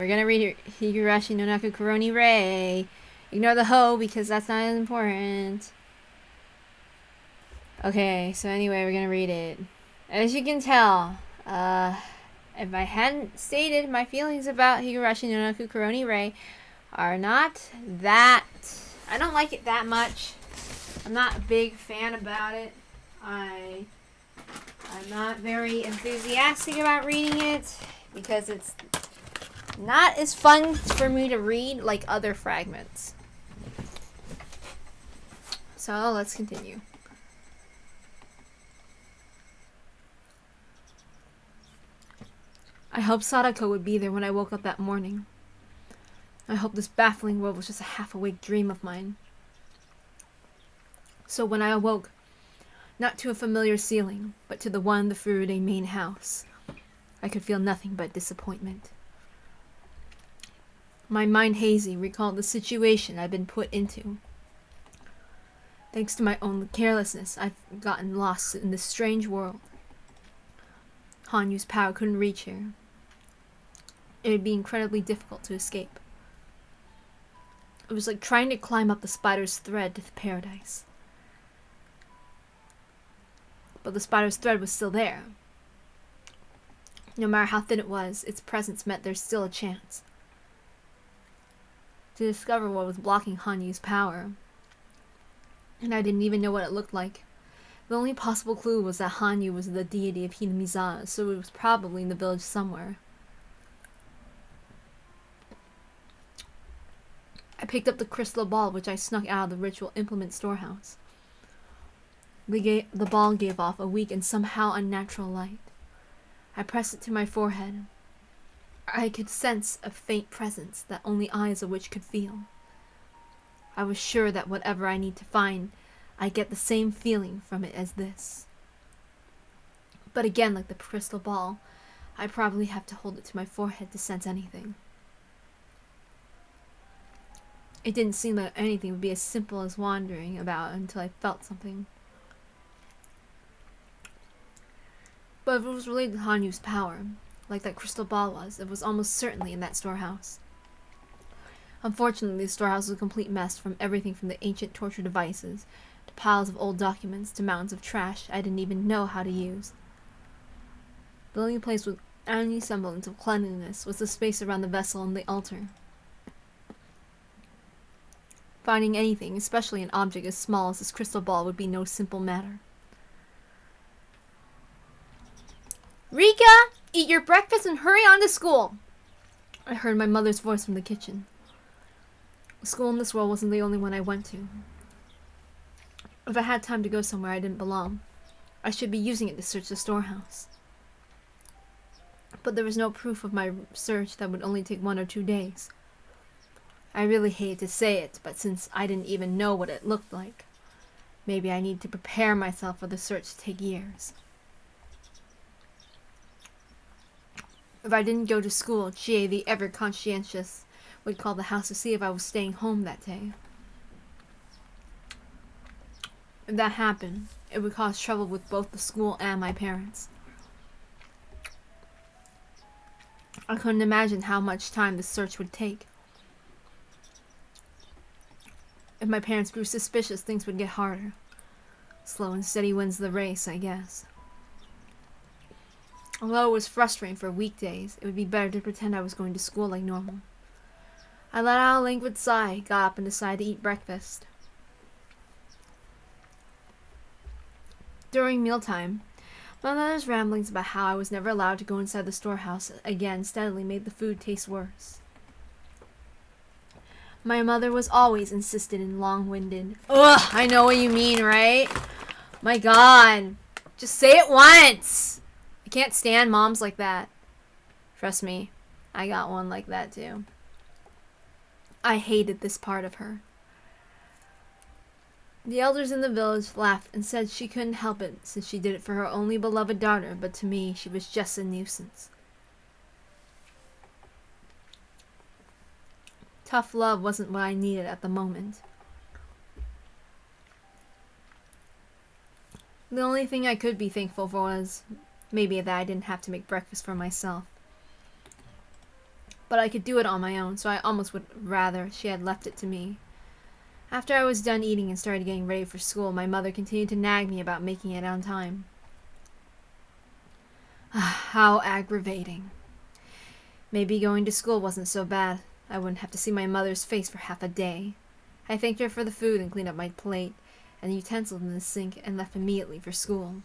We're gonna read Higurashi no naku koroni rei. Ignore the ho because that's not as important. Okay, so anyway, we're gonna read it. As you can tell, if I hadn't stated, my feelings about Higurashi no naku koroni rei are not that... I don't like it that much. I'm not a big fan about it. I'm not very enthusiastic about reading it because it's not as fun for me to read like other fragments. So let's continue. I hoped Sadako would be there when I woke up that morning. I hoped this baffling world was just a half-awake dream of mine. So when I awoke, not to a familiar ceiling, but to the one in the Furude main house, I could feel nothing but disappointment. My mind hazy recalled the situation I'd been put into. Thanks to my own carelessness, I've gotten lost in this strange world. Hanyu's power couldn't reach here. It would be incredibly difficult to escape. It was like trying to climb up the spider's thread to paradise. But the spider's thread was still there. No matter how thin it was, its presence meant there's still a chance. To discover what was blocking Hanyu's power. And I didn't even know what it looked like. The only possible clue was that Hanyu was the deity of Hinamiza, so it was probably in the village somewhere. I picked up the crystal ball which I snuck out of the ritual implement storehouse. The ball gave off a weak and somehow unnatural light. I pressed it to my forehead. I could sense a faint presence that only eyes of which could feel. I was sure that whatever I need to find, I get the same feeling from it as this. But again, like the crystal ball, I probably have to hold it to my forehead to sense anything. It didn't seem like anything would be as simple as wandering about until I felt something. But if it was related to Hanyu's power, like that crystal ball was, it was almost certainly in that storehouse. Unfortunately, the storehouse was a complete mess, from everything from the ancient torture devices, to piles of old documents, to mountains of trash I didn't even know how to use. The only place with any semblance of cleanliness was the space around the vessel and the altar. Finding anything, especially an object as small as this crystal ball, would be no simple matter. Rika! Eat your breakfast and hurry on to school! I heard my mother's voice from the kitchen. The school in this world wasn't the only one I went to. If I had time to go somewhere I didn't belong, I should be using it to search the storehouse. But there was no proof of my search that would only take 1 or 2 days. I really hate to say it, but since I didn't even know what it looked like, maybe I need to prepare myself for the search to take years. If I didn't go to school, Chie, the ever-conscientious, would call the house to see if I was staying home that day. If that happened, it would cause trouble with both the school and my parents. I couldn't imagine how much time the search would take. If my parents grew suspicious, things would get harder. Slow and steady wins the race, I guess. Although it was frustrating for weekdays, it would be better to pretend I was going to school like normal. I let out a languid sigh, got up, and decided to eat breakfast. During mealtime, my mother's ramblings about how I was never allowed to go inside the storehouse again steadily made the food taste worse. My mother was always insistent and long-winded. Ugh, I know what you mean, right? My God. Just say it once. I can't stand moms like that. Trust me, I got one like that too. I hated this part of her. The elders in the village laughed and said she couldn't help it since she did it for her only beloved daughter, but to me she was just a nuisance. Tough love wasn't what I needed at the moment. The only thing I could be thankful for was maybe that I didn't have to make breakfast for myself. But I could do it on my own, so I almost would rather she had left it to me. After I was done eating and started getting ready for school, my mother continued to nag me about making it on time. How aggravating. Maybe going to school wasn't so bad. I wouldn't have to see my mother's face for half a day. I thanked her for the food and cleaned up my plate and the utensils in the sink and left immediately for school.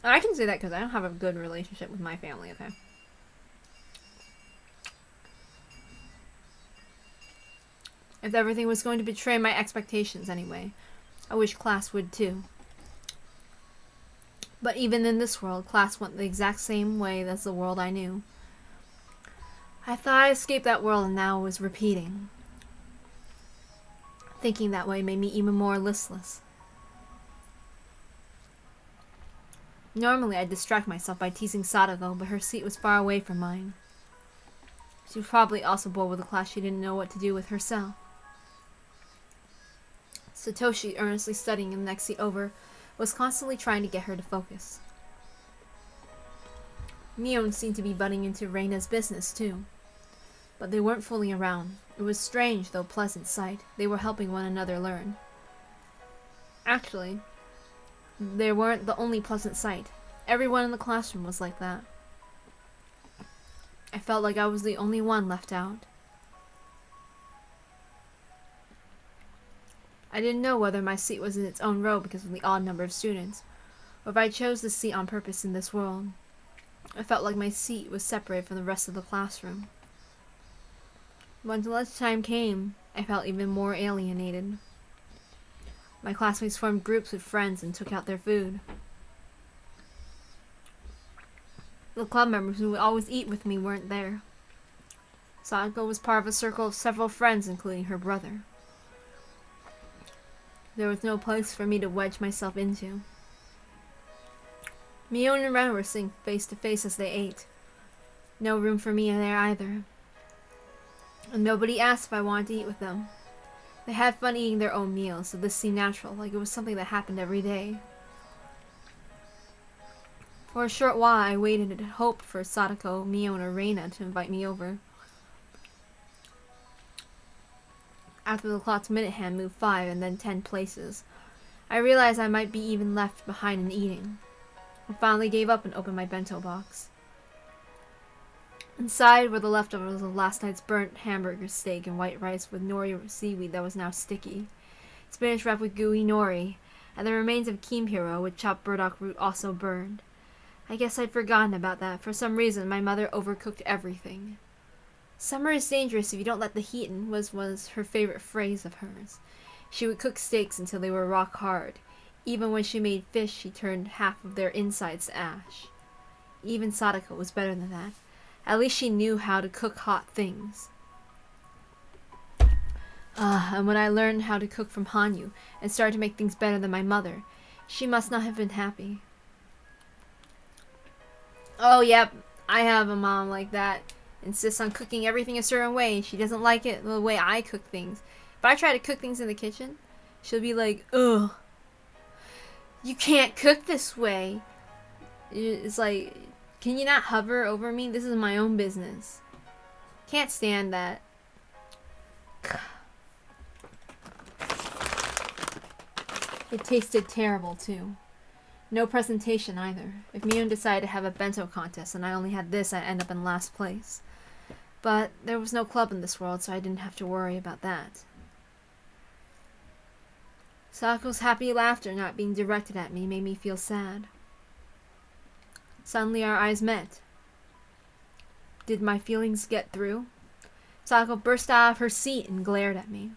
I can say that because I don't have a good relationship with my family, okay? If everything was going to betray my expectations anyway, I wish class would too. But even in this world, class went the exact same way as the world I knew. I thought I escaped that world and now it was repeating. Thinking that way made me even more listless. Normally I'd distract myself by teasing Sadako, but her seat was far away from mine. She was probably also bored with a class she didn't know what to do with herself. Satoshi, earnestly studying in the next seat over, was constantly trying to get her to focus. Mion seemed to be butting into Reina's business too. But they weren't fooling around. It was a strange, though pleasant sight. They were helping one another learn. Actually, they weren't the only pleasant sight. Everyone in the classroom was like that. I felt like I was the only one left out. I didn't know whether my seat was in its own row because of the odd number of students, or if I chose this seat on purpose in this world. I felt like my seat was separated from the rest of the classroom. When lunchtime came, I felt even more alienated. My classmates formed groups with friends and took out their food. The club members who would always eat with me weren't there. Sadako was part of a circle of several friends, including her brother. There was no place for me to wedge myself into. Mion and Ren were sitting face to face as they ate. No room for me there either. And nobody asked if I wanted to eat with them. They had fun eating their own meals, so this seemed natural, like it was something that happened every day. For a short while, I waited and hoped for Sadako, Mion, or Reina to invite me over. After the clock's minute hand moved 5 and then 10 places, I realized I might be even left behind in eating. I finally gave up and opened my bento box. Inside were the leftovers of last night's burnt hamburger steak and white rice with nori seaweed that was now sticky, spinach wrapped with gooey nori, and the remains of kimpiro with chopped burdock root also burned. I guess I'd forgotten about that. For some reason, my mother overcooked everything. Summer is dangerous if you don't let the heat in was her favorite phrase of hers. She would cook steaks until they were rock hard. Even when she made fish, she turned half of their insides to ash. Even Sadako was better than that. At least she knew how to cook hot things. And when I learned how to cook from Hanyu and started to make things better than my mother, she must not have been happy. Oh, yep, I have a mom like that. Insists on cooking everything a certain way, and she doesn't like it the way I cook things. If I try to cook things in the kitchen, she'll be like, ugh, you can't cook this way. It's like, can you not hover over me? This is my own business. Can't stand that. It tasted terrible, too. No presentation, either. If Mion decided to have a bento contest and I only had this, I'd end up in last place. But there was no club in this world, so I didn't have to worry about that. Sadako's happy laughter not being directed at me made me feel sad. Suddenly our eyes met. Did my feelings get through? Sadako burst out of her seat and glared at me.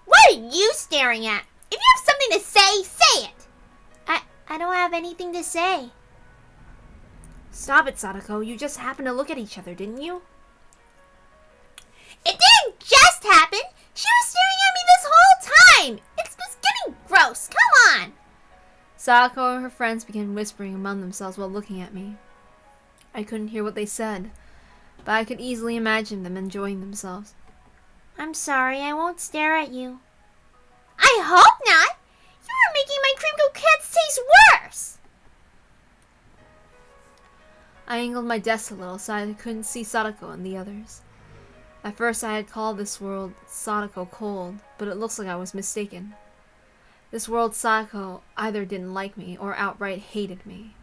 What are you staring at? If you have something to say, say it! I don't have anything to say. Stop it, Sadako. You just happened to look at each other, didn't you? It didn't just happen! She was staring at me this whole time! It's just getting gross, come on! Sadako and her friends began whispering among themselves while looking at me. I couldn't hear what they said, but I could easily imagine them enjoying themselves. I'm sorry, I won't stare at you. I hope not. You are making my crinkle cats taste worse. I angled my desk a little so I couldn't see Sadako and the others. At first I had called this world Sadako cold, but it looks like I was mistaken. This world Sadako either didn't like me or outright hated me.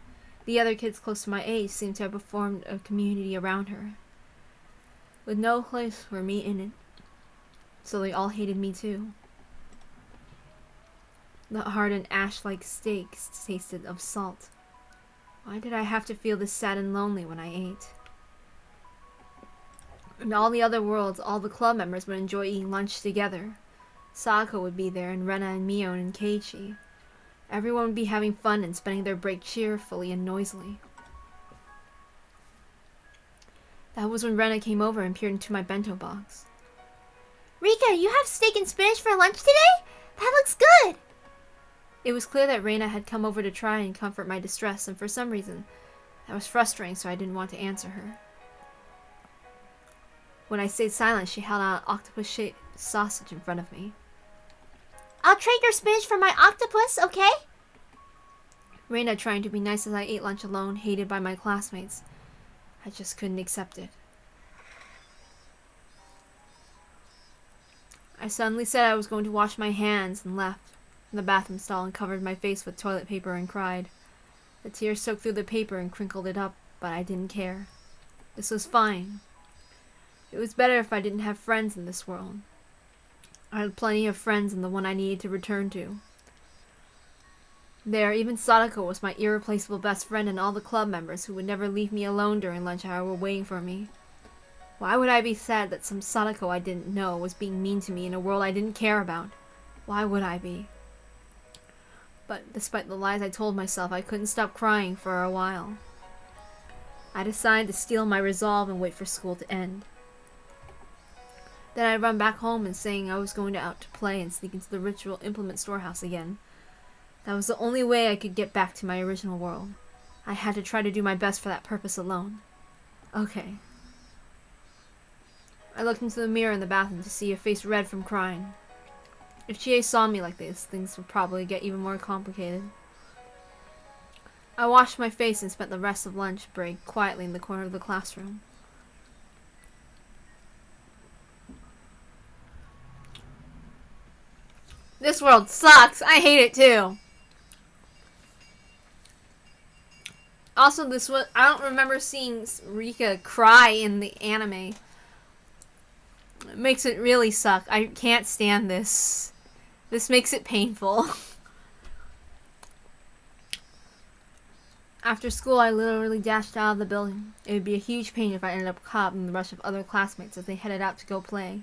The other kids close to my age seemed to have formed a community around her, with no place for me in it, so they all hated me too. The hardened ash-like steaks tasted of salt. Why did I have to feel this sad and lonely when I ate? In all the other worlds, all the club members would enjoy eating lunch together. Sadako would be there, and Rena and Mion and Keiichi. Everyone would be having fun and spending their break cheerfully and noisily. That was when Rena came over and peered into my bento box. Rika, you have steak and spinach for lunch today? That looks good. It was clear that Rena had come over to try and comfort my distress, and for some reason, that was frustrating, so I didn't want to answer her. When I stayed silent, she held out an octopus-shaped sausage in front of me. I'll trade your spinach for my octopus, okay? Rena, trying to be nice as I ate lunch alone, hated by my classmates. I just couldn't accept it. I suddenly said I was going to wash my hands and left in the bathroom stall and covered my face with toilet paper and cried. The tears soaked through the paper and crinkled it up, but I didn't care. This was fine. It was better if I didn't have friends in this world. I had plenty of friends in the one I needed to return to. There, even Sadako was my irreplaceable best friend, and all the club members who would never leave me alone during lunch hour were waiting for me. Why would I be sad that some Sadako I didn't know was being mean to me in a world I didn't care about? Why would I be? But despite the lies I told myself, I couldn't stop crying for a while. I decided to steel my resolve and wait for school to end. Then I'd run back home and saying I was going out to play and sneak into the ritual implement storehouse again. That was the only way I could get back to my original world. I had to try to do my best for that purpose alone. Okay. I looked into the mirror in the bathroom to see a face red from crying. If Chie saw me like this, things would probably get even more complicated. I washed my face and spent the rest of lunch break quietly in the corner of the classroom. This world sucks! I hate it too! Also, I don't remember seeing Rika cry in the anime. It makes it really suck. I can't stand this. This makes it painful. After school, I literally dashed out of the building. It would be a huge pain if I ended up caught in the rush of other classmates as they headed out to go play.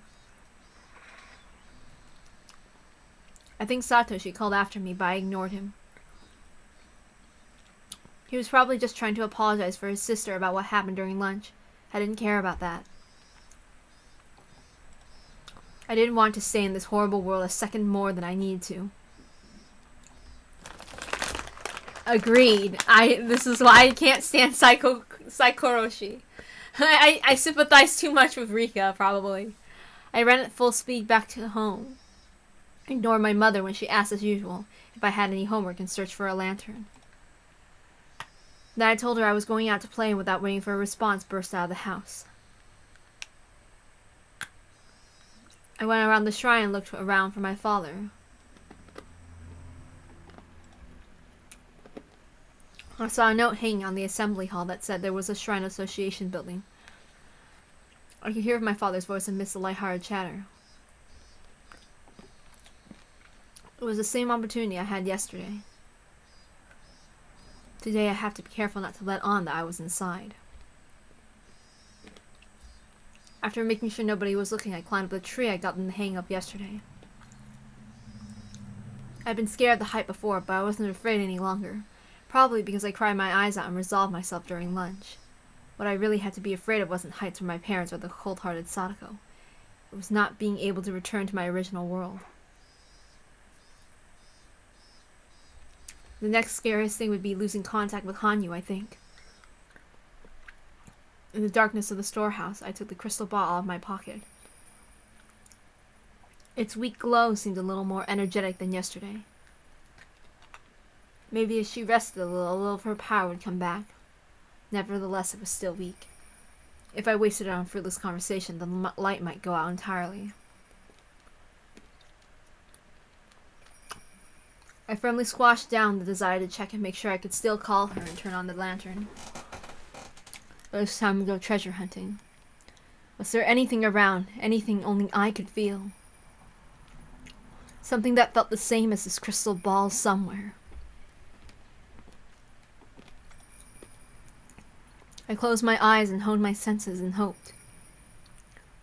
I think Satoshi called after me, but I ignored him. He was probably just trying to apologize for his sister about what happened during lunch. I didn't care about that. I didn't want to stay in this horrible world a second more than I needed to. Agreed. This is why I can't stand Saikoroshi. I sympathize too much with Rika, probably. I ran at full speed back to home. Ignored my mother when she asked as usual if I had any homework and searched for a lantern. Then I told her I was going out to play and without waiting for a response burst out of the house. I went around the shrine and looked around for my father. I saw a note hanging on the assembly hall that said there was a Shrine Association building. I could hear my father's voice amidst the lighthearted chatter. It was the same opportunity I had yesterday. Today I have to be careful not to let on that I was inside. After making sure nobody was looking, I climbed up the tree I got in the hang-up yesterday. I'd been scared of the height before, but I wasn't afraid any longer. Probably because I cried my eyes out and resolved myself during lunch. What I really had to be afraid of wasn't heights from my parents or the cold-hearted Sadako. It was not being able to return to my original world. The next scariest thing would be losing contact with Hanyu, I think. In the darkness of the storehouse, I took the crystal ball out of my pocket. Its weak glow seemed a little more energetic than yesterday. Maybe as she rested a little of her power would come back. Nevertheless, it was still weak. If I wasted it on fruitless conversation, the light might go out entirely. I firmly squashed down the desire to check and make sure I could still call her and turn on the lantern. It was time to go treasure hunting. Was there anything around, anything only I could feel? Something that felt the same as this crystal ball somewhere. I closed my eyes and honed my senses and hoped.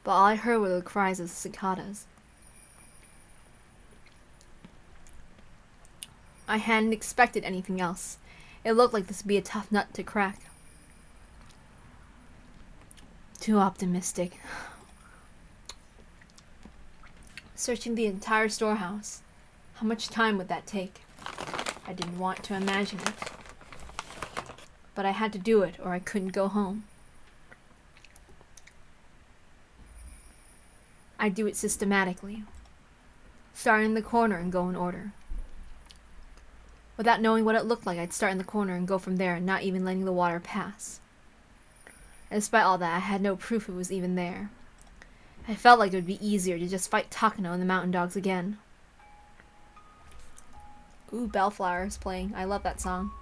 But all I heard were the cries of the cicadas. I hadn't expected anything else. It looked like this would be a tough nut to crack. Too optimistic. Searching the entire storehouse. How much time would that take? I didn't want to imagine it. But I had to do it or I couldn't go home. I'd do it systematically. Start in the corner and go in order. Without knowing what it looked like, I'd start in the corner and go from there, not even letting the water pass. And despite all that, I had no proof it was even there. I felt like it would be easier to just fight Takano and the mountain dogs again. Ooh, Bellflower is playing. I love that song.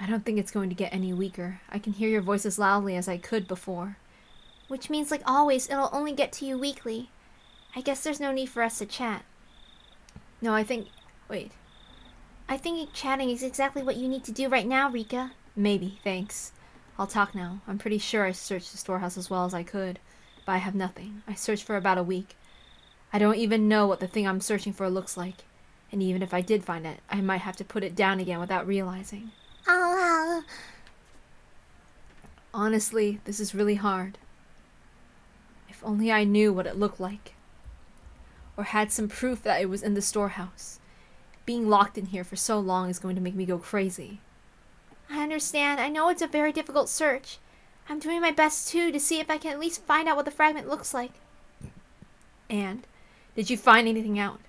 I don't think it's going to get any weaker. I can hear your voice as loudly as I could before. Which means, like always, it'll only get to you weakly. I guess there's no need for us to chat. No, I think... Wait. I think chatting is exactly what you need to do right now, Rika. Maybe, thanks. I'll talk now. I'm pretty sure I searched the storehouse as well as I could, but I have nothing. I searched for about a week. I don't even know what the thing I'm searching for looks like. And even if I did find it, I might have to put it down again without realizing. Honestly, this is really hard. If only I knew what it looked like. Or had some proof that it was in the storehouse. Being locked in here for so long is going to make me go crazy. I understand. I know it's a very difficult search. I'm doing my best too to see if I can at least find out what the fragment looks like. And? Did you find anything out?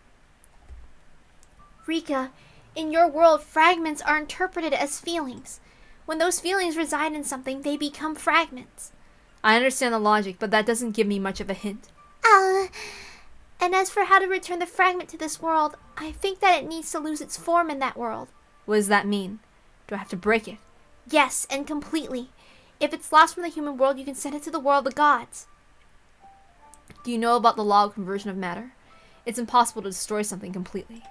Rika, in your world, fragments are interpreted as feelings. When those feelings reside in something, they become fragments. I understand the logic, but that doesn't give me much of a hint. And as for how to return the fragment to this world, I think that it needs to lose its form in that world. What does that mean? Do I have to break it? Yes, and completely. If it's lost from the human world, you can send it to the world of the gods. Do you know about the law of conversion of matter? It's impossible to destroy something completely.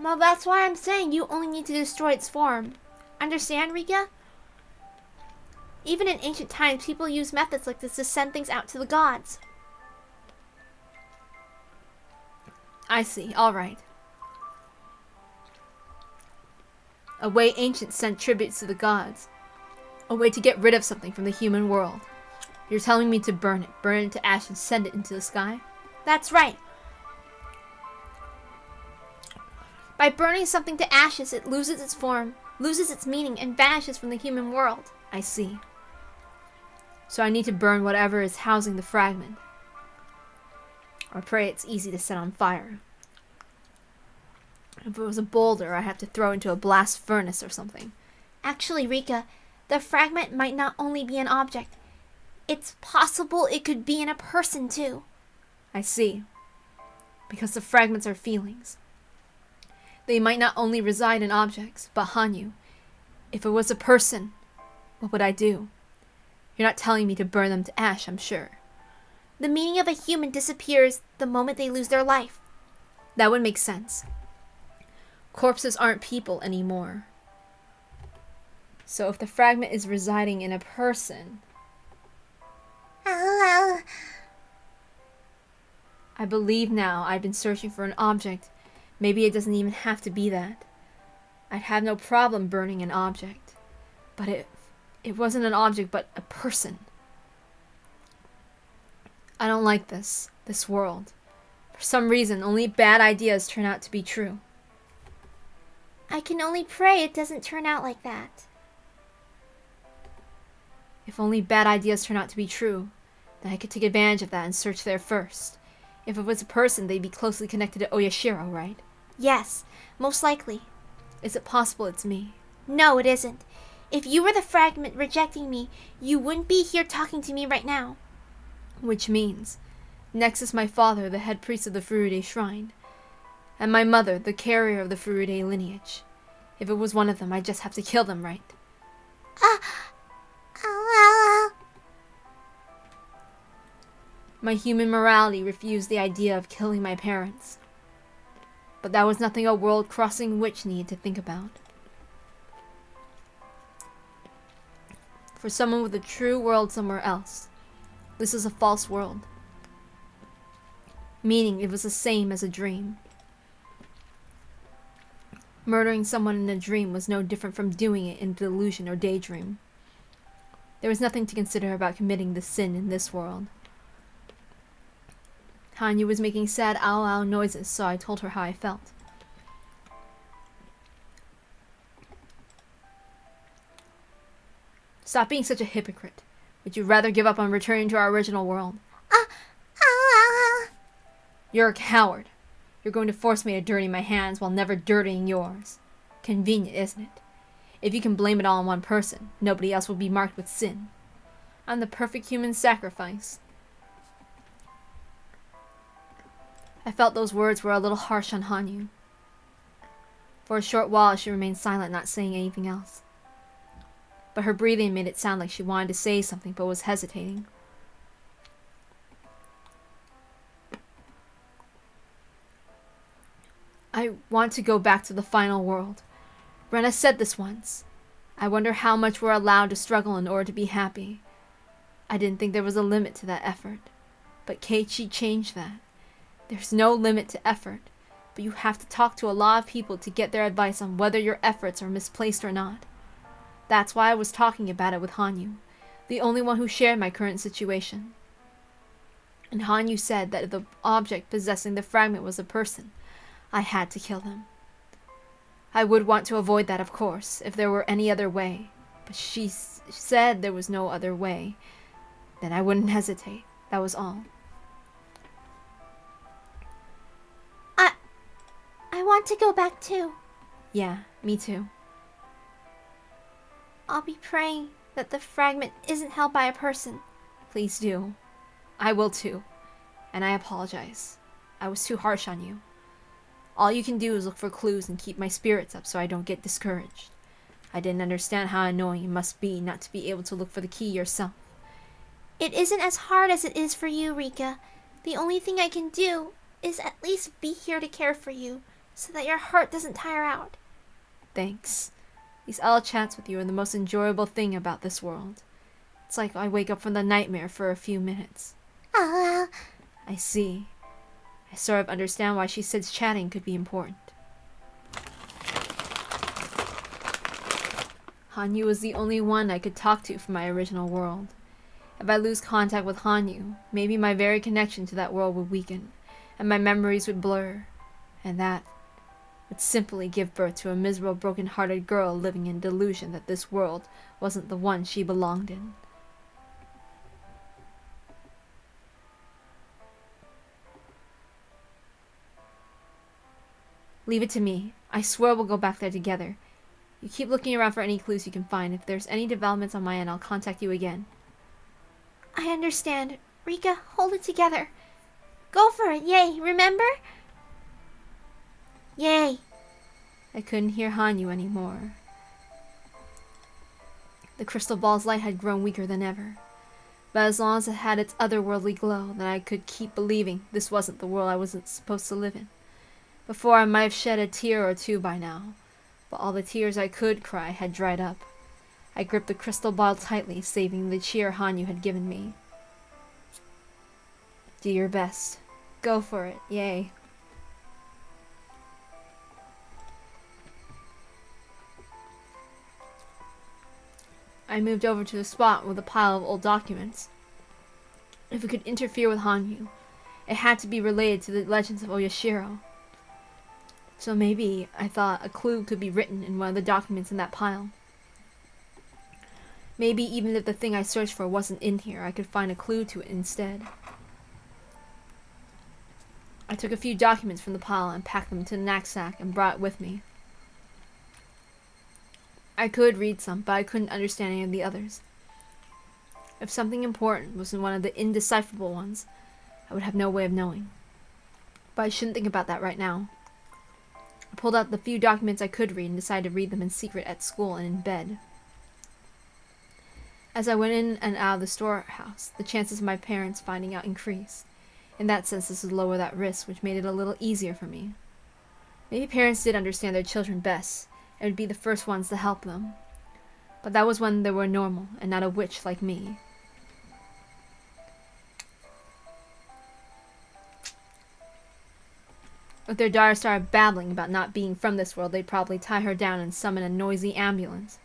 Well, that's why I'm saying you only need to destroy its form. Understand, Rika? Even in ancient times, people used methods like this to send things out to the gods. I see. All right. A way ancients sent tributes to the gods. A way to get rid of something from the human world. You're telling me to burn it to ash and send it into the sky? That's right. By burning something to ashes, it loses its form, loses its meaning, and vanishes from the human world. I see. So I need to burn whatever is housing the fragment. Or pray it's easy to set on fire. If it was a boulder, I have to throw into a blast furnace or something. Actually, Rika, the fragment might not only be an object. It's possible it could be in a person, too. I see. Because the fragments are feelings. They might not only reside in objects, but Hanyu. If it was a person, what would I do? You're not telling me to burn them to ash, I'm sure. The meaning of a human disappears the moment they lose their life. That would make sense. Corpses aren't people anymore. So if the fragment is residing in a person... I believe now I've been searching for an object Maybe it doesn't even have to be that. I'd have no problem burning an object. But it wasn't an object, but a person. I don't like this world. For some reason, only bad ideas turn out to be true. I can only pray it doesn't turn out like that. If only bad ideas turn out to be true, then I could take advantage of that and search there first. If it was a person, they'd be closely connected to Oyashiro, right? Yes, most likely. Is it possible it's me? No, it isn't. If you were the fragment rejecting me, you wouldn't be here talking to me right now. Which means, next is my father, the head priest of the Furude Shrine, and my mother, the carrier of the Furude lineage. If it was one of them, I'd just have to kill them, right? My human morality refused the idea of killing my parents. But that was nothing a world-crossing witch needed to think about. For someone with a true world somewhere else, this is a false world. Meaning it was the same as a dream. Murdering someone in a dream was no different from doing it in delusion or daydream. There was nothing to consider about committing the sin in this world. Hanyu was making sad ow ow noises, so I told her how I felt. Stop being such a hypocrite. Would you rather give up on returning to our original world? You're a coward. You're going to force me to dirty my hands while never dirtying yours. Convenient, isn't it? If you can blame it all on one person, nobody else will be marked with sin. I'm the perfect human sacrifice. I felt those words were a little harsh on Hanyu. For a short while she remained silent, not saying anything else. But her breathing made it sound like she wanted to say something but was hesitating. I want to go back to the final world. Rena said this once. I wonder how much we're allowed to struggle in order to be happy. I didn't think there was a limit to that effort. But Keiichi changed that. There's no limit to effort, but you have to talk to a lot of people to get their advice on whether your efforts are misplaced or not. That's why I was talking about it with Hanyu, the only one who shared my current situation. And Hanyu said that if the object possessing the fragment was a person, I had to kill them. I would want to avoid that, of course, if there were any other way, but she said there was no other way. Then I wouldn't hesitate, that was all. I want to go back too. Yeah, me too. I'll be praying that the fragment isn't held by a person. Please do. I will too. And I apologize. I was too harsh on you. All you can do is look for clues and keep my spirits up so I don't get discouraged. I didn't understand how annoying it must be not to be able to look for the key yourself. It isn't as hard as it is for you, Rika. The only thing I can do is at least be here to care for you, so that your heart doesn't tire out. Thanks. These owl chats with you are the most enjoyable thing about this world. It's like I wake up from the nightmare for a few minutes. I see. I sort of understand why she says chatting could be important. Hanyu was the only one I could talk to from my original world. If I lose contact with Hanyu, maybe my very connection to that world would weaken, and my memories would blur, and that would simply give birth to a miserable, broken-hearted girl living in delusion that this world wasn't the one she belonged in. Leave it to me. I swear we'll go back there together. You keep looking around for any clues you can find. If there's any developments on my end, I'll contact you again. I understand. Rika, hold it together. Go for it, yay, remember? Yay. I couldn't hear Hanyu anymore. The crystal ball's light had grown weaker than ever. But as long as it had its otherworldly glow, then I could keep believing this wasn't the world I wasn't supposed to live in. Before I might have shed a tear or two by now, but all the tears I could cry had dried up. I gripped the crystal ball tightly, saving the cheer Hanyu had given me. Do your best. Go for it, yay. I moved over to the spot with a pile of old documents. If it could interfere with Hanyu, it had to be related to the legends of Oyashiro. So maybe, I thought, a clue could be written in one of the documents in that pile. Maybe even if the thing I searched for wasn't in here, I could find a clue to it instead. I took a few documents from the pile and packed them into the knapsack and brought it with me. I could read some, but I couldn't understand any of the others. If something important was in one of the indecipherable ones, I would have no way of knowing. But I shouldn't think about that right now. I pulled out the few documents I could read and decided to read them in secret at school and in bed. As I went in and out of the storehouse, the chances of my parents finding out increased. In that sense, this would lower that risk, which made it a little easier for me. Maybe parents did understand their children best, and would be the first ones to help them. But that was when they were normal, and not a witch like me. If their daughter started babbling about not being from this world, they'd probably tie her down and summon a noisy ambulance.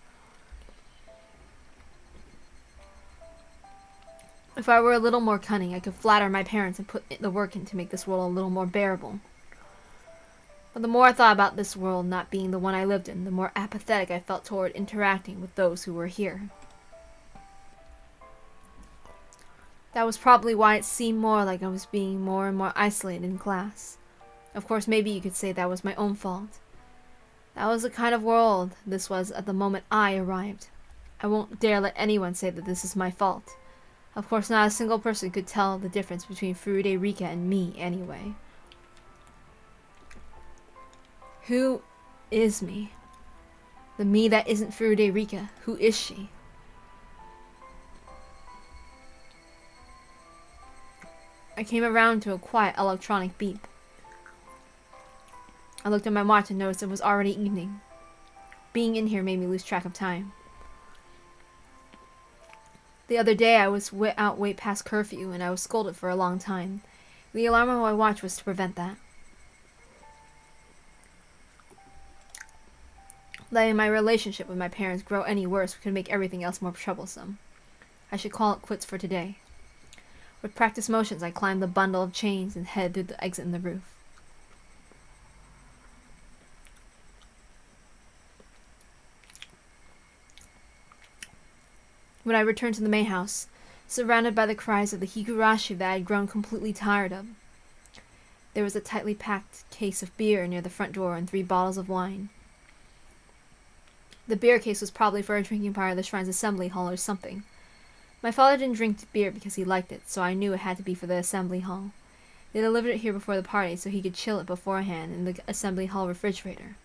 If I were a little more cunning, I could flatter my parents and put the work in to make this world a little more bearable. But the more I thought about this world not being the one I lived in, the more apathetic I felt toward interacting with those who were here. That was probably why it seemed more like I was being more and more isolated in class. Of course, maybe you could say that was my own fault. That was the kind of world this was at the moment I arrived. I won't dare let anyone say that this is my fault. Of course, not a single person could tell the difference between Furude Rika and me, anyway. Who is me? The me that isn't Furude Rika. Who is she? I came around to a quiet electronic beep. I looked at my watch and noticed it was already evening. Being in here made me lose track of time. The other day I was out way past curfew and I was scolded for a long time. The alarm on my watch was to prevent that. Letting my relationship with my parents grow any worse could make everything else more troublesome. I should call it quits for today. With practiced motions, I climbed the bundle of chains and headed through the exit in the roof. When I returned to the main house, surrounded by the cries of the Higurashi that I had grown completely tired of, there was a tightly packed case of beer near the front door and 3 bottles of wine. The beer case was probably for a drinking party at the shrine's assembly hall or something. My father didn't drink beer because he liked it, so I knew it had to be for the assembly hall. They delivered it here before the party so he could chill it beforehand in the assembly hall refrigerator.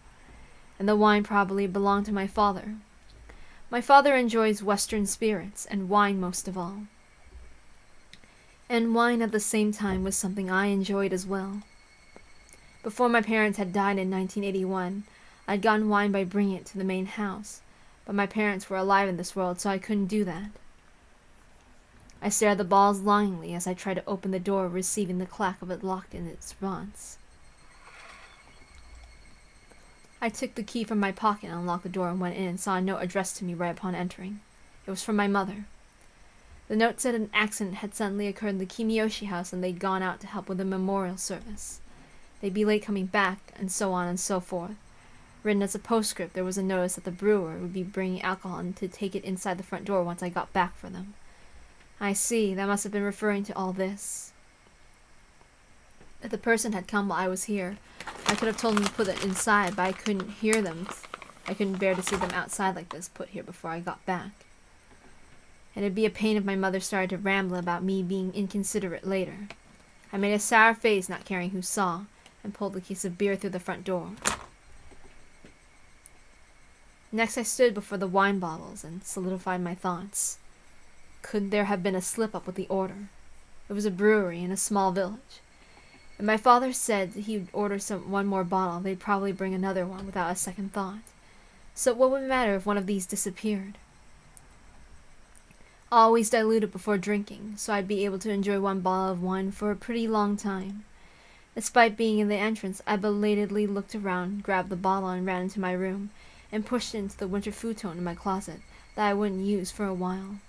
And the wine probably belonged to my father. My father enjoys Western spirits, and wine most of all. And wine at the same time was something I enjoyed as well. Before my parents had died in 1981, I'd gotten wine by bringing it to the main house, but my parents were alive in this world, so I couldn't do that. I stared at the balls longingly as I tried to open the door, receiving the clack of it locked in its bonds. I took the key from my pocket and unlocked the door and went in and saw a note addressed to me right upon entering. It was from my mother. The note said an accident had suddenly occurred in the Kimiyoshi house and they'd gone out to help with a memorial service. They'd be late coming back, and so on and so forth. Written as a postscript, there was a notice that the brewer would be bringing alcohol and to take it inside the front door once I got back for them. I see, that must have been referring to all this. If the person had come while I was here, I could have told them to put it inside, but I couldn't hear them. I couldn't bear to see them outside like this, put here before I got back. And it'd be a pain if my mother started to ramble about me being inconsiderate later. I made a sour face, not caring who saw, and pulled the case of beer through the front door. Next I stood before the wine bottles and solidified my thoughts. Could there have been a slip-up with the order? It was a brewery in a small village. And my father said he would order one more bottle, they'd probably bring another one without a second thought. So what would it matter if one of these disappeared? Always diluted before drinking, so I'd be able to enjoy one bottle of wine for a pretty long time. Despite being in the entrance, I belatedly looked around, grabbed the bottle and ran into my room, and pushed it into the winter futon in my closet, that I wouldn't use for a while.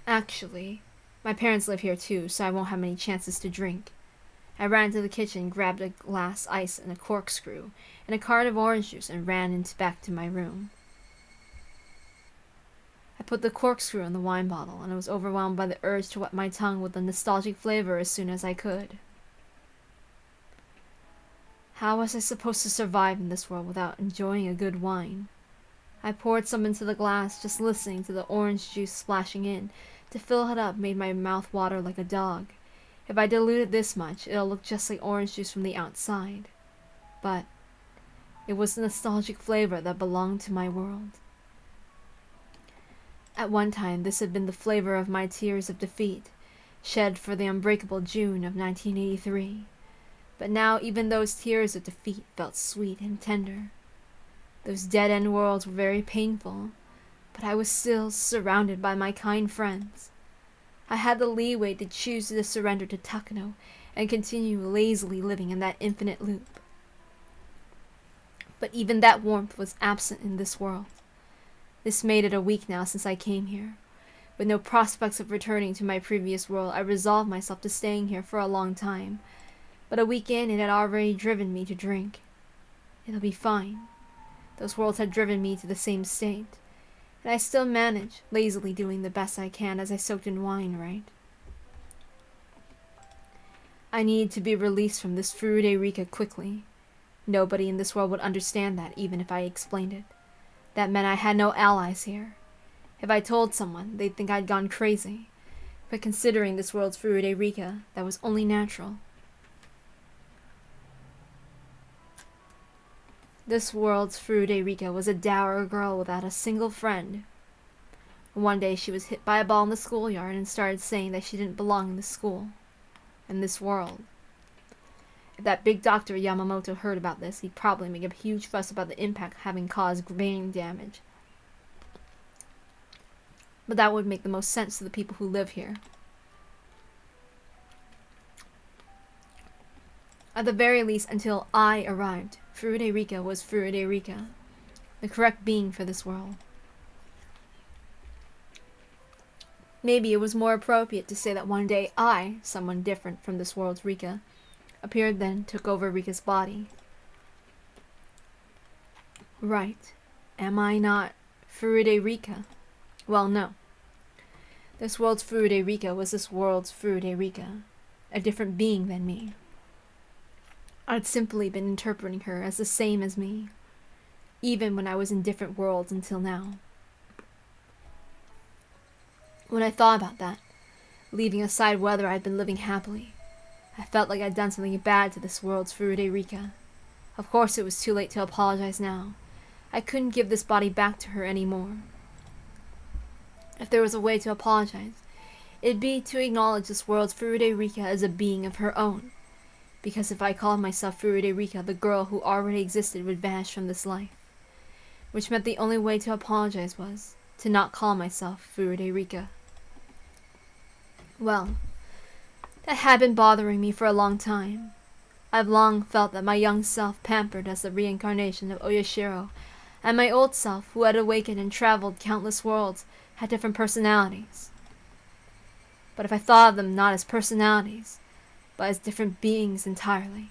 Actually, my parents live here too, so I won't have many chances to drink. I ran to the kitchen, grabbed a glass ice and a corkscrew, and a carton of orange juice, and ran back to my room. I put the corkscrew in the wine bottle, and I was overwhelmed by the urge to wet my tongue with the nostalgic flavor as soon as I could. How was I supposed to survive in this world without enjoying a good wine? I poured some into the glass, just listening to the orange juice splashing in to fill it up made my mouth water like a dog. If I dilute it this much, it'll look just like orange juice from the outside. But it was the nostalgic flavor that belonged to my world. At one time, this had been the flavor of my tears of defeat, shed for the unbreakable June of 1983. But now even those tears of defeat felt sweet and tender. Those dead-end worlds were very painful, but I was still surrounded by my kind friends. I had the leeway to choose to surrender to Takano and continue lazily living in that infinite loop. But even that warmth was absent in this world. This made it a week now since I came here. With no prospects of returning to my previous world, I resolved myself to staying here for a long time. But a week in, it had already driven me to drink. It'll be fine. Those worlds had driven me to the same state. And I still manage, lazily doing the best I can as I soaked in wine, right? I needed to be released from this Furude Rika quickly. Nobody in this world would understand that, even if I explained it. That meant I had no allies here. If I told someone, they'd think I'd gone crazy. But considering this world's Furude Rika, that was only natural. This world's Furude Rika was a dour girl without a single friend. One day she was hit by a ball in the schoolyard and started saying that she didn't belong in this school, in this world. If that big Dr. Yamamoto heard about this, he'd probably make a huge fuss about the impact having caused brain damage. But that would make the most sense to the people who live here. At the very least, until I arrived, Furude Rika was Furude Rika, the correct being for this world. Maybe it was more appropriate to say that one day I, someone different from this world's Rika, appeared then, took over Rika's body. Right. Am I not Furude Rika? Well, no. This world's Furude Rika was this world's Furude Rika, a different being than me. I'd simply been interpreting her as the same as me, even when I was in different worlds until now. When I thought about that, leaving aside whether I'd been living happily, I felt like I'd done something bad to this world's Furude Rika. Of course it was too late to apologize now. I couldn't give this body back to her anymore. If there was a way to apologize, it'd be to acknowledge this world's Furude Rika as a being of her own. Because if I called myself Furude Rika, the girl who already existed would vanish from this life. Which meant the only way to apologize was to not call myself Furude Rika. Well, that had been bothering me for a long time. I've long felt that my young self, pampered as the reincarnation of Oyashiro, and my old self, who had awakened and traveled countless worlds, had different personalities. But if I thought of them not as personalities, but as different beings entirely,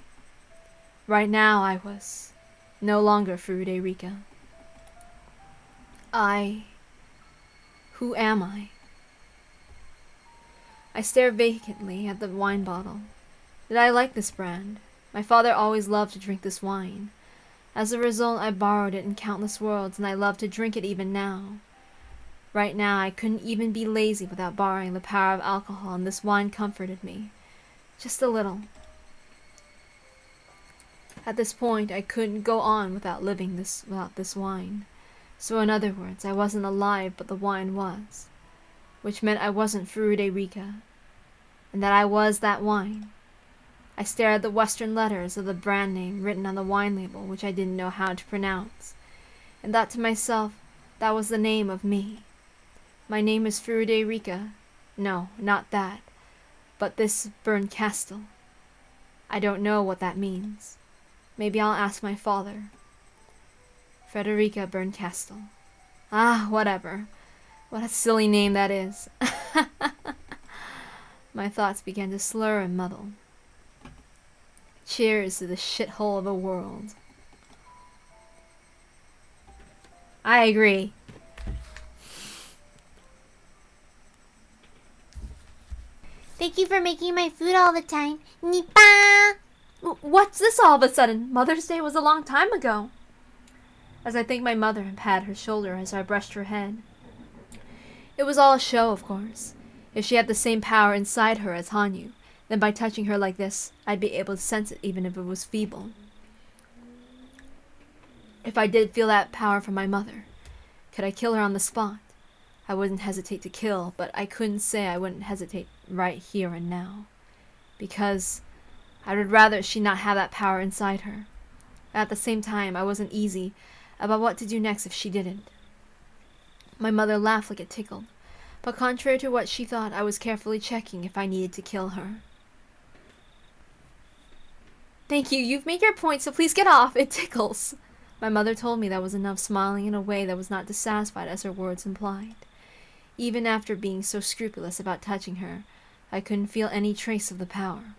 right now I was no longer Furude Rika. Who am I? I stared vacantly at the wine bottle. Did I like this brand? My father always loved to drink this wine. As a result, I borrowed it in countless worlds, and I love to drink it even now. Right now, I couldn't even be lazy without borrowing the power of alcohol, and this wine comforted me. Just a little. At this point, I couldn't go on without this wine. So in other words, I wasn't alive, but the wine was. Which meant I wasn't Furude Rika, and that I was that wine. I stared at the Western letters of the brand name written on the wine label, which I didn't know how to pronounce, and thought to myself, that was the name of me. My name is Furude Rika. No, not that, but this burned castle. I don't know what that means. Maybe I'll ask my father. Frederica Bernkastel. Ah, whatever. What a silly name that is. My thoughts began to slur and muddle. Cheers to the shithole of a world. I agree. Thank you for making my food all the time. Nipa! What's this all of a sudden? Mother's Day was a long time ago. As I thanked my mother and pat her shoulder as I brushed her head. It was all a show, of course. If she had the same power inside her as Hanyu, then by touching her like this, I'd be able to sense it even if it was feeble. If I did feel that power from my mother, could I kill her on the spot? I wouldn't hesitate to kill, but I couldn't say I wouldn't hesitate right here and now. Because I would rather she not have that power inside her. At the same time, I wasn't easy about what to do next if she didn't. My mother laughed like it tickled, but contrary to what she thought, I was carefully checking if I needed to kill her. Thank you, you've made your point, so please get off, it tickles. My mother told me that was enough, smiling in a way that was not dissatisfied as her words implied. Even after being so scrupulous about touching her, I couldn't feel any trace of the power.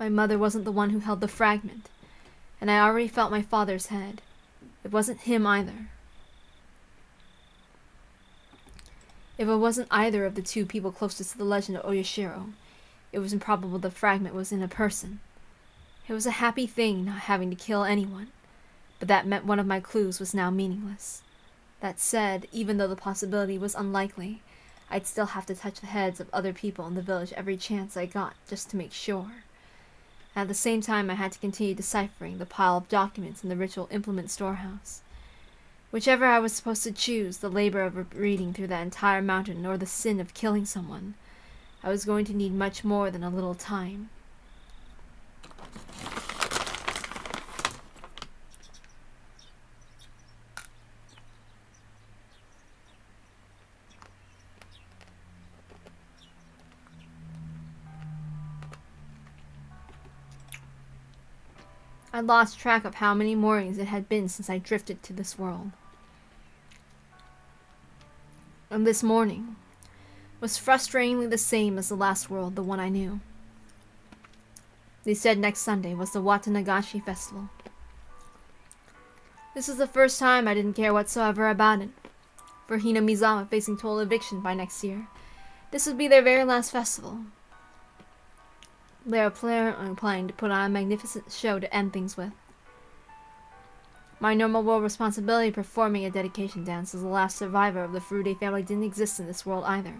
My mother wasn't the one who held the fragment, and I already felt my father's head. It wasn't him either. If it wasn't either of the two people closest to the legend of Oyashiro, it was improbable the fragment was in a person. It was a happy thing not having to kill anyone, but that meant one of my clues was now meaningless. That said, even though the possibility was unlikely, I'd still have to touch the heads of other people in the village every chance I got, just to make sure. At the same time, I had to continue deciphering the pile of documents in the ritual implement storehouse. Whichever I was supposed to choose, the labor of reading through that entire mountain or the sin of killing someone, I was going to need much more than a little time. I lost track of how many mornings it had been since I drifted to this world. And this morning was frustratingly the same as the last world, the one I knew. They said next Sunday was the Watanagashi festival. This was the first time I didn't care whatsoever about it. For Hina Mizawa facing total eviction by next year, this would be their very last festival. They are planning to put on a magnificent show to end things with. My normal world responsibility performing a dedication dance as the last survivor of the Furude family didn't exist in this world either.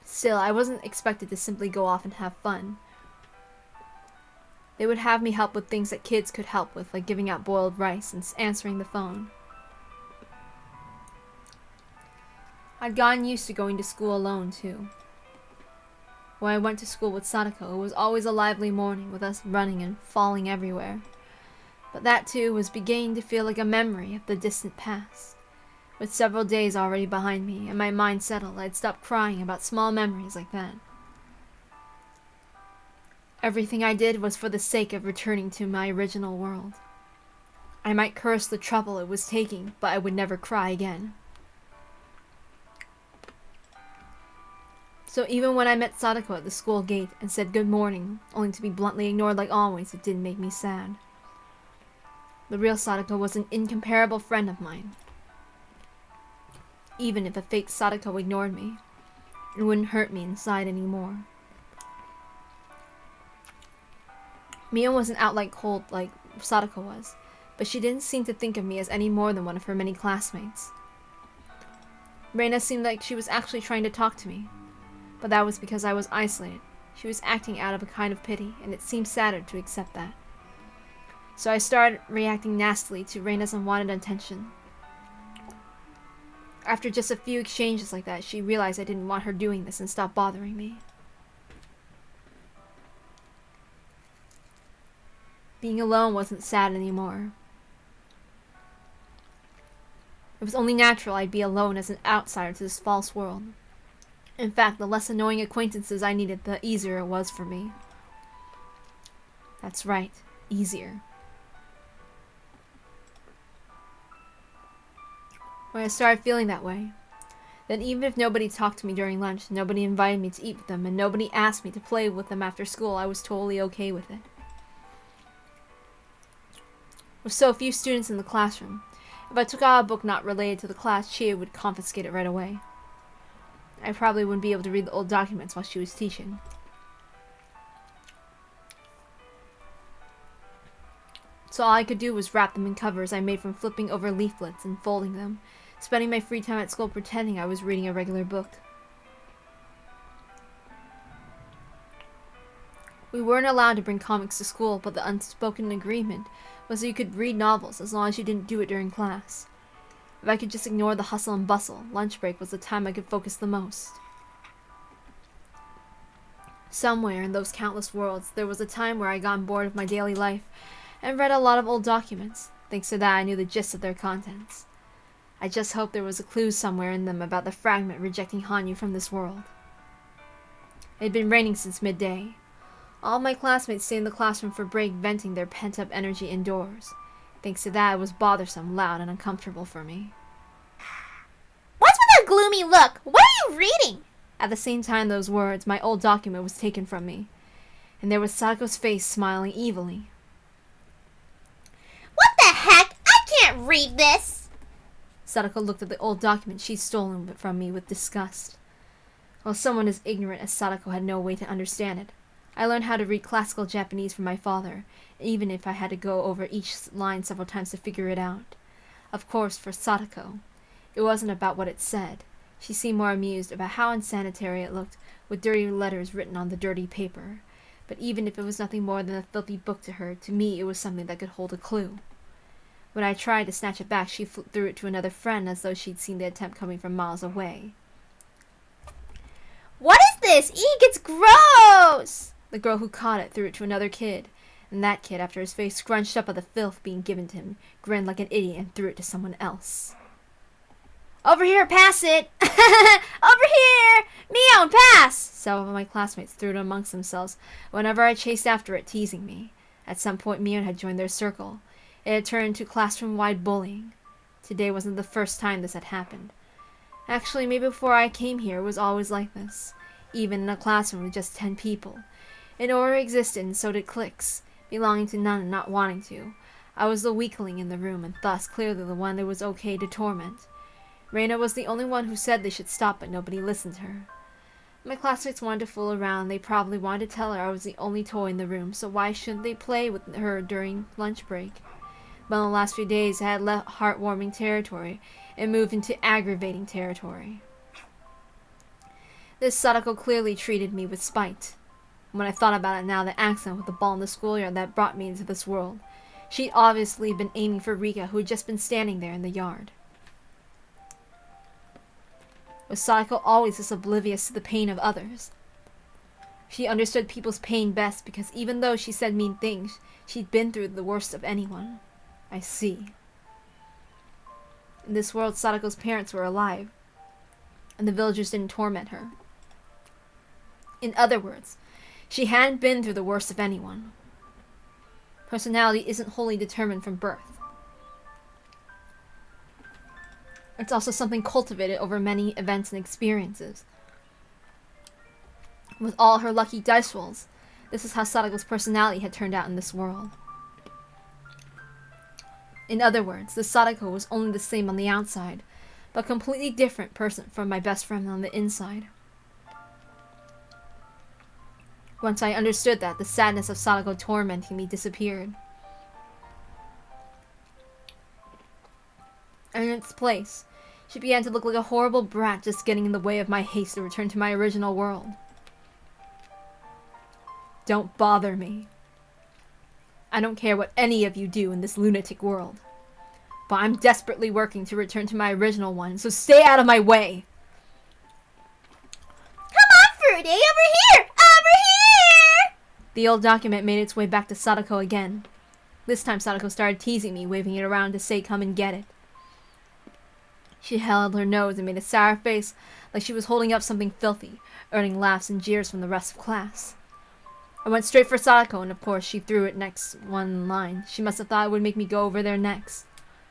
Still, I wasn't expected to simply go off and have fun. They would have me help with things that kids could help with, like giving out boiled rice and answering the phone. I'd gotten used to going to school alone, too. When I went to school with Sadako, it was always a lively morning with us running and falling everywhere. But that, too, was beginning to feel like a memory of the distant past. With several days already behind me and my mind settled, I'd stopped crying about small memories like that. Everything I did was for the sake of returning to my original world. I might curse the trouble it was taking, but I would never cry again. So even when I met Sadako at the school gate and said good morning, only to be bluntly ignored like always, it didn't make me sad. The real Sadako was an incomparable friend of mine. Even if a fake Sadako ignored me, it wouldn't hurt me inside anymore. Mio wasn't out like cold like Sadako was, but she didn't seem to think of me as any more than one of her many classmates. Reina seemed like she was actually trying to talk to me, but that was because I was isolated. She was acting out of a kind of pity, and it seemed sadder to accept that. So I started reacting nastily to Reina's unwanted attention. After just a few exchanges like that, she realized I didn't want her doing this and stopped bothering me. Being alone wasn't sad anymore. It was only natural I'd be alone as an outsider to this false world. In fact, the less annoying acquaintances I needed, the easier it was for me. That's right, easier. When I started feeling that way, then even if nobody talked to me during lunch, nobody invited me to eat with them, and nobody asked me to play with them after school, I was totally okay with it. With so few students in the classroom, if I took out a book not related to the class, Chia would confiscate it right away. I probably wouldn't be able to read the old documents while she was teaching. So all I could do was wrap them in covers I made from flipping over leaflets and folding them, spending my free time at school pretending I was reading a regular book. We weren't allowed to bring comics to school, but the unspoken agreement was that you could read novels as long as you didn't do it during class. If I could just ignore the hustle and bustle, lunch break was the time I could focus the most. Somewhere in those countless worlds, there was a time where I got bored of my daily life and read a lot of old documents. Thanks to that, I knew the gist of their contents. I just hoped there was a clue somewhere in them about the fragment rejecting Hanyu from this world. It had been raining since midday. All my classmates stayed in the classroom for break, venting their pent-up energy indoors. Thanks to that, it was bothersome, loud, and uncomfortable for me. What's with that gloomy look? What are you reading? At the same time those words, my old document was taken from me, and there was Sadako's face smiling evilly. What the heck? I can't read this! Sadako looked at the old document she'd stolen from me with disgust. While someone as ignorant as Sadako had no way to understand it, I learned how to read classical Japanese from my father, even if I had to go over each line several times to figure it out. Of course, for Sadako, it wasn't about what it said. She seemed more amused about how unsanitary it looked, with dirty letters written on the dirty paper. But even if it was nothing more than a filthy book to her, to me it was something that could hold a clue. When I tried to snatch it back, she threw it to another friend as though she'd seen the attempt coming from miles away. What is this? Eek, it's gross! The girl who caught it threw it to another kid, and that kid, after his face scrunched up by the filth being given to him, grinned like an idiot and threw it to someone else. Over here, pass it! Over here! Meow, pass! Several of my classmates threw it amongst themselves whenever I chased after it, teasing me. At some point, Mion had joined their circle. It had turned into classroom-wide bullying. Today wasn't the first time this had happened. Actually, maybe before I came here, it was always like this. Even in a classroom with just 10 people. An order existed, and so did cliques, belonging to none and not wanting to. I was the weakling in the room, and thus clearly the one it was okay to torment. Reina was the only one who said they should stop, but nobody listened to her. My classmates wanted to fool around. They probably wanted to tell her I was the only toy in the room, so why shouldn't they play with her during lunch break? But in the last few days, I had left heartwarming territory and moved into aggravating territory. This Sadako clearly treated me with spite. When I thought about it now, the accident with the ball in the schoolyard that brought me into this world, she'd obviously been aiming for Rika, who had just been standing there in the yard. Was Sadako always this oblivious to the pain of others? She understood people's pain best because even though she said mean things, she'd been through the worst of anyone. I see. In this world, Sadako's parents were alive, and the villagers didn't torment her. In other words, she hadn't been through the worst of anyone. Personality isn't wholly determined from birth. It's also something cultivated over many events and experiences. With all her lucky dice rolls, this is how Sadako's personality had turned out in this world. In other words, the Sadako was only the same on the outside, but a completely different person from my best friend on the inside. Once I understood that, the sadness of Sadako tormenting me disappeared. And in its place, she began to look like a horrible brat just getting in the way of my haste to return to my original world. Don't bother me. I don't care what any of you do in this lunatic world. But I'm desperately working to return to my original one, so stay out of my way! Come on, Fruity! Over here! Over here! The old document made its way back to Sadako again. This time Sadako started teasing me, waving it around to say come and get it. She held her nose and made a sour face like she was holding up something filthy, earning laughs and jeers from the rest of class. I went straight for Sadako, and of course she threw it next one line. She must have thought it would make me go over there next.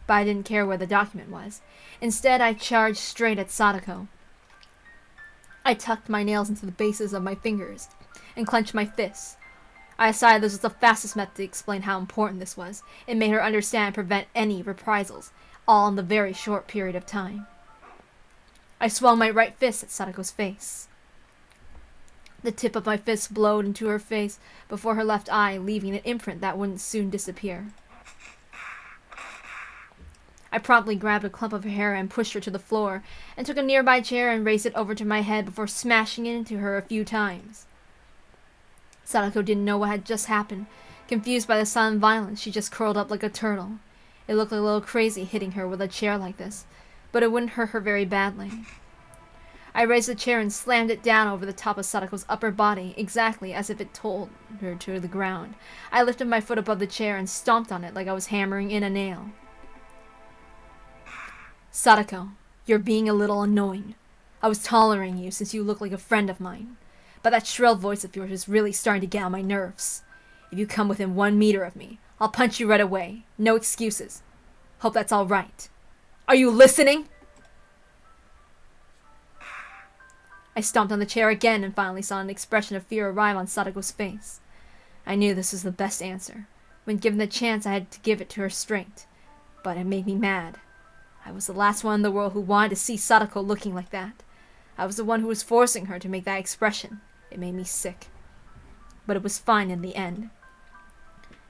but I didn't care where the document was. Instead, I charged straight at Sadako. I tucked my nails into the bases of my fingers and clenched my fists. I decided this was the fastest method to explain how important this was. It made her understand and prevent any reprisals, all in the very short period of time. I swung my right fist at Sadako's face. The tip of my fist blowed into her face before her left eye, leaving an imprint that wouldn't soon disappear. I promptly grabbed a clump of her hair and pushed her to the floor, and took a nearby chair and raised it over to my head before smashing it into her a few times. Sadako didn't know what had just happened. Confused by the sudden violence, she just curled up like a turtle. It looked a little crazy hitting her with a chair like this, but it wouldn't hurt her very badly. I raised the chair and slammed it down over the top of Sadako's upper body, exactly as if it told her to the ground. I lifted my foot above the chair and stomped on it like I was hammering in a nail. Sadako, you're being a little annoying. I was tolerating you since you look like a friend of mine. But that shrill voice of yours is really starting to get on my nerves. If you come within 1 meter of me, I'll punch you right away. No excuses. Hope that's all right. Are you listening? I stomped on the chair again and finally saw an expression of fear arrive on Sadako's face. I knew this was the best answer. When given the chance, I had to give it to her straight. But it made me mad. I was the last one in the world who wanted to see Sadako looking like that. I was the one who was forcing her to make that expression. It made me sick. But it was fine in the end.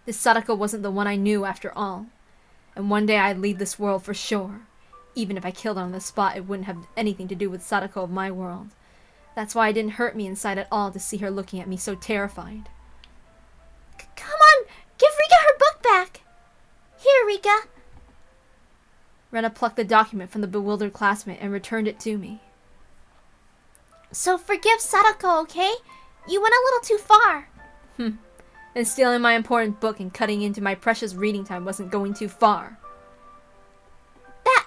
This Sadako wasn't the one I knew after all. And one day I'd leave this world for sure. Even if I killed her on the spot, it wouldn't have anything to do with Sadako of my world. That's why it didn't hurt me inside at all to see her looking at me so terrified. Come on! Give Rika her book back! Here, Rika! Rena plucked the document from the bewildered classmate and returned it to me. So forgive Sadako, okay? You went a little too far. And stealing my important book and cutting into my precious reading time wasn't going too far. That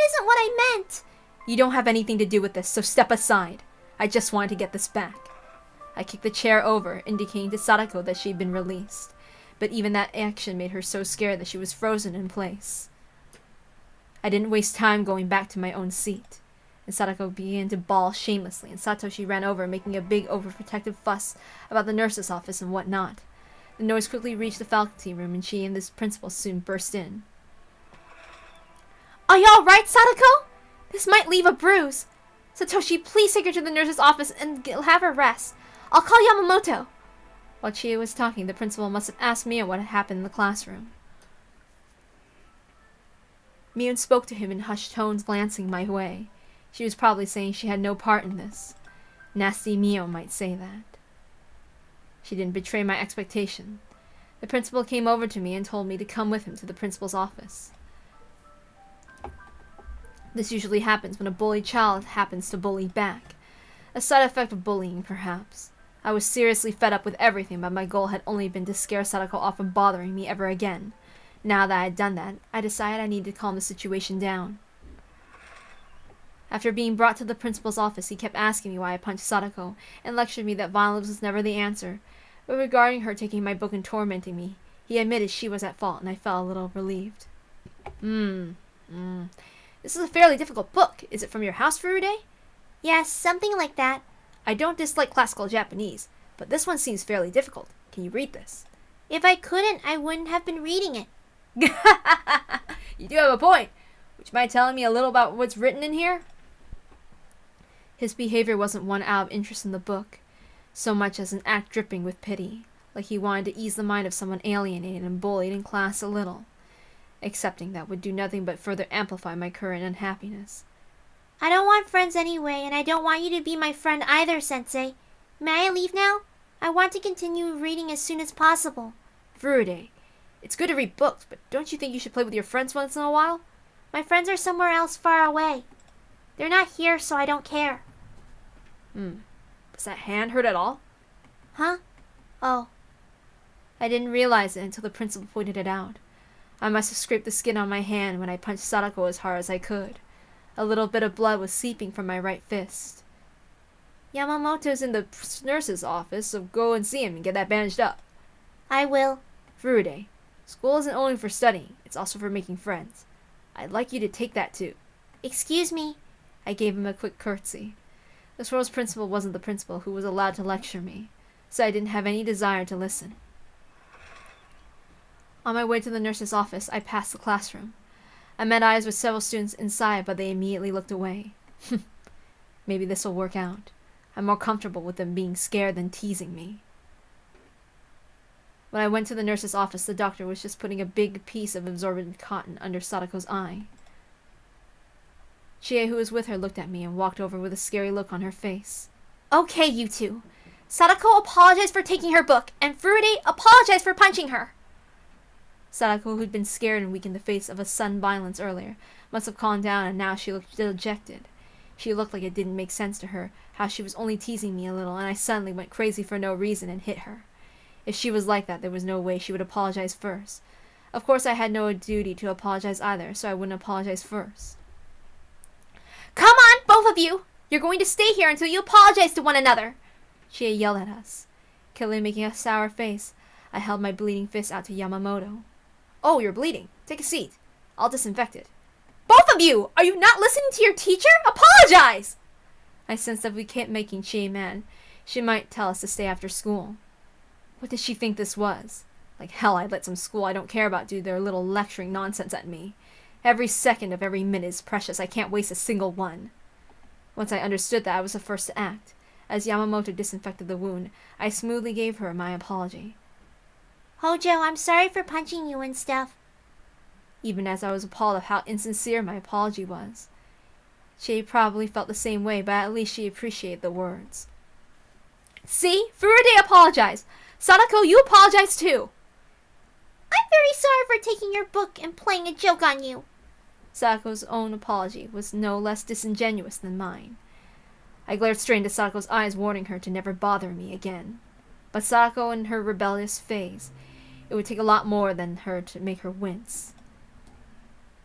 isn't what I meant. You don't have anything to do with this, so step aside. I just wanted to get this back. I kicked the chair over, indicating to Sadako that she'd been released. But even that action made her so scared that she was frozen in place. I didn't waste time going back to my own seat, and Sadako began to bawl shamelessly, and Satoshi ran over, making a big overprotective fuss about the nurse's office and whatnot. The noise quickly reached the faculty room, and she and this principal soon burst in. Are you alright, Sadako? This might leave a bruise. Satoshi, please take her to the nurse's office and have her rest. I'll call Yamamoto. While Chie was talking, the principal must have asked Mio what had happened in the classroom. Mio spoke to him in hushed tones, glancing my way. She was probably saying she had no part in this. Nasty Mio might say that. She didn't betray my expectation. The principal came over to me and told me to come with him to the principal's office. This usually happens when a bullied child happens to bully back. A side effect of bullying, perhaps. I was seriously fed up with everything, but my goal had only been to scare Sadako off from bothering me ever again. Now that I had done that, I decided I needed to calm the situation down. After being brought to the principal's office, he kept asking me why I punched Sadako, and lectured me that violence was never the answer. But regarding her taking my book and tormenting me, he admitted she was at fault, and I felt a little relieved. This is a fairly difficult book. Is it from your house, Furude? Yes, something like that. I don't dislike classical Japanese, but this one seems fairly difficult. Can you read this? If I couldn't, I wouldn't have been reading it. You do have a point. Would you mind telling me a little about what's written in here? His behavior wasn't one out of interest in the book, so much as an act dripping with pity, like he wanted to ease the mind of someone alienated and bullied in class a little. Accepting that would do nothing but further amplify my current unhappiness. I don't want friends anyway, and I don't want you to be my friend either, Sensei. May I leave now? I want to continue reading as soon as possible. Furude, it's good to read books, but don't you think you should play with your friends once in a while? My friends are somewhere else far away. They're not here, so I don't care. Does that hand hurt at all? Huh? Oh. I didn't realize it until the principal pointed it out. I must have scraped the skin on my hand when I punched Sadako as hard as I could. A little bit of blood was seeping from my right fist. Yamamoto's in the nurse's office, so go and see him and get that bandaged up. I will. Furude, School isn't only for studying, it's also for making friends. I'd like you to take that too. Excuse me. I gave him a quick curtsy. This world's principal wasn't the principal who was allowed to lecture me, so I didn't have any desire to listen. On my way to the nurse's office, I passed the classroom. I met eyes with several students inside, but they immediately looked away. Maybe this will work out. I'm more comfortable with them being scared than teasing me. When I went to the nurse's office, the doctor was just putting a big piece of absorbent cotton under Sadako's eye. Chie, who was with her, looked at me and walked over with a scary look on her face. Okay, you two. Sadako apologized for taking her book, and Furude apologized for punching her. Sadako, who'd been scared and weak in the face of a sudden violence earlier, must have calmed down, and now she looked dejected. She looked like it didn't make sense to her, how she was only teasing me a little, and I suddenly went crazy for no reason and hit her. If she was like that, there was no way she would apologize first. Of course, I had no duty to apologize either, so I wouldn't apologize first. Come on, both of you! You're going to stay here until you apologize to one another! Chie yelled at us. Killing making a sour face, I held my bleeding fist out to Yamamoto. Oh, you're bleeding. Take a seat. I'll disinfect it. Both of you! Are you not listening to your teacher? Apologize! I sensed that if we kept making Chie mad, she might tell us to stay after school. What did she think this was? Like hell, I'd let some school I don't care about do their little lecturing nonsense at me. Every second of every minute is precious. I can't waste a single one. Once I understood that, I was the first to act. As Yamamoto disinfected the wound, I smoothly gave her my apology. Hojo, I'm sorry for punching you and stuff. Even as I was appalled of how insincere my apology was. She probably felt the same way, but at least she appreciated the words. See? Furude apologized. Sadako, you apologize too. I'm very sorry for taking your book and playing a joke on you. Sadako's own apology was no less disingenuous than mine. I glared straight into Sadako's eyes, warning her to never bother me again. But Sadako, in her rebellious phase, it would take a lot more than her to make her wince.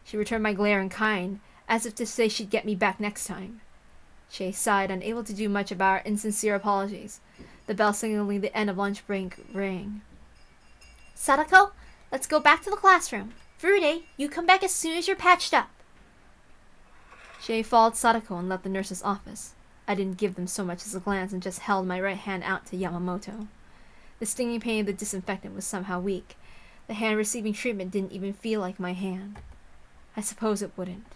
She returned my glare in kind, as if to say she'd get me back next time. Chie sighed, unable to do much about our insincere apologies. The bell signaling the end of lunch break rang. Sadako, let's go back to the classroom. Furude, you come back as soon as you're patched up. Chie followed Sadako and left the nurse's office. I didn't give them so much as a glance and just held my right hand out to Yamamoto. The stinging pain of the disinfectant was somehow weak. The hand receiving treatment didn't even feel like my hand. I suppose it wouldn't.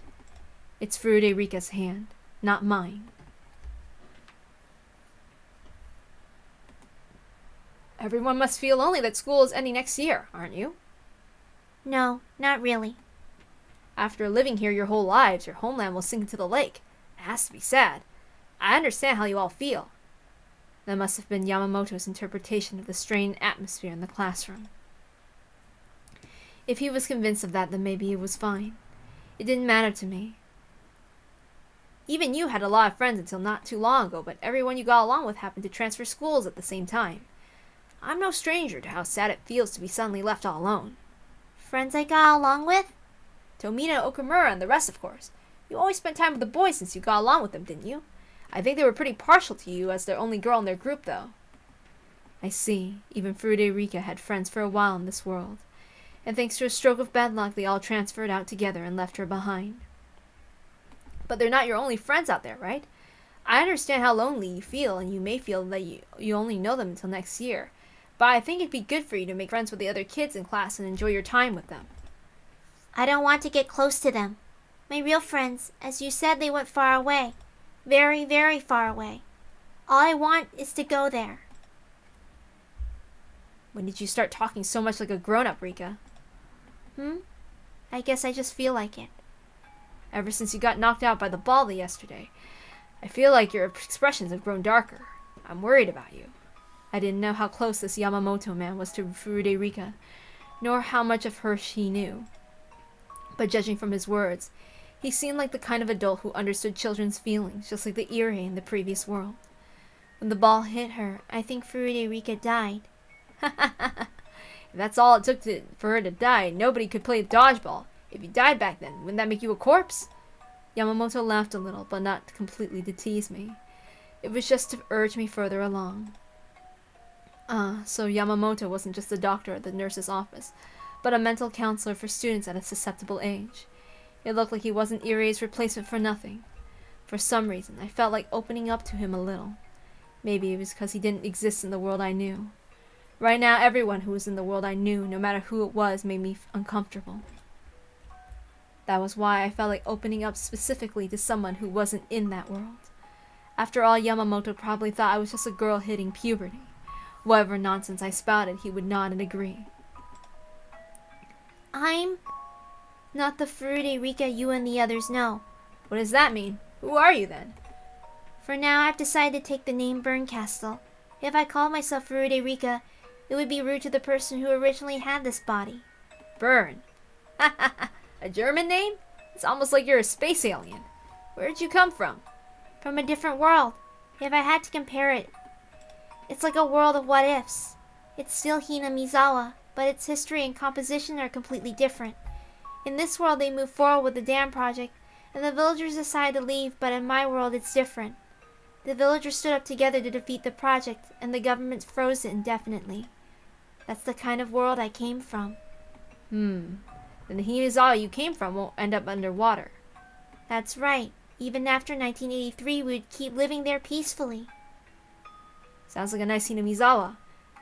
It's Furude Rika's hand, not mine. Everyone must feel lonely that school is ending next year, aren't you? No, not really. After living here your whole lives, your homeland will sink into the lake. It has to be sad. I understand how you all feel. That must have been Yamamoto's interpretation of the strained atmosphere in the classroom. If he was convinced of that, then maybe it was fine. It didn't matter to me. Even you had a lot of friends until not too long ago, but everyone you got along with happened to transfer schools at the same time. I'm no stranger to how sad it feels to be suddenly left all alone. Friends I got along with? Tomina, Okamura, and the rest, of course. You always spent time with the boys since you got along with them, didn't you? I think they were pretty partial to you as their only girl in their group, though. I see. Even Furude Rika had friends for a while in this world. And thanks to a stroke of bad luck, they all transferred out together and left her behind. But they're not your only friends out there, right? I understand how lonely you feel, and you may feel that you only know them until next year. But I think it'd be good for you to make friends with the other kids in class and enjoy your time with them. I don't want to get close to them. My real friends, as you said, they went far away. Very, very far away. All I want is to go there. When did you start talking so much like a grown-up, Rika? I guess I just feel like it. Ever since you got knocked out by the ball yesterday, I feel like your expressions have grown darker. I'm worried about you. I didn't know how close this Yamamoto man was to Furude Rika, nor how much of her she knew. But judging from his words, he seemed like the kind of adult who understood children's feelings, just like the Irie in the previous world. When the ball hit her, I think Furude Rika died. If that's all it took for her to die, nobody could play dodgeball. If you died back then, wouldn't that make you a corpse? Yamamoto laughed a little, but not completely to tease me. It was just to urge me further along. So Yamamoto wasn't just the doctor at the nurse's office, but a mental counselor for students at a susceptible age. It looked like he wasn't Irie's replacement for nothing. For some reason, I felt like opening up to him a little. Maybe it was because he didn't exist in the world I knew. Right now, everyone who was in the world I knew, no matter who it was, made me uncomfortable. That was why I felt like opening up specifically to someone who wasn't in that world. After all, Yamamoto probably thought I was just a girl hitting puberty. Whatever nonsense I spouted, he would nod and agree. I'm not the Furude Rika you and the others know. What does that mean? Who are you then? For now, I've decided to take the name Burncastle. If I called myself Furude Rika, it would be rude to the person who originally had this body. Burn. A German name? It's almost like you're a space alien. Where'd you come from? From a different world. If I had to compare it, it's like a world of what ifs. It's still Hinamizawa, but its history and composition are completely different. In this world, they move forward with the dam project, and the villagers decided to leave, but in my world, it's different. The villagers stood up together to defeat the project, and the government froze it indefinitely. That's the kind of world I came from. Then the Hinamizawa you came from won't end up underwater. That's right. Even after 1983, we would keep living there peacefully. Sounds like a nice Hinamizawa.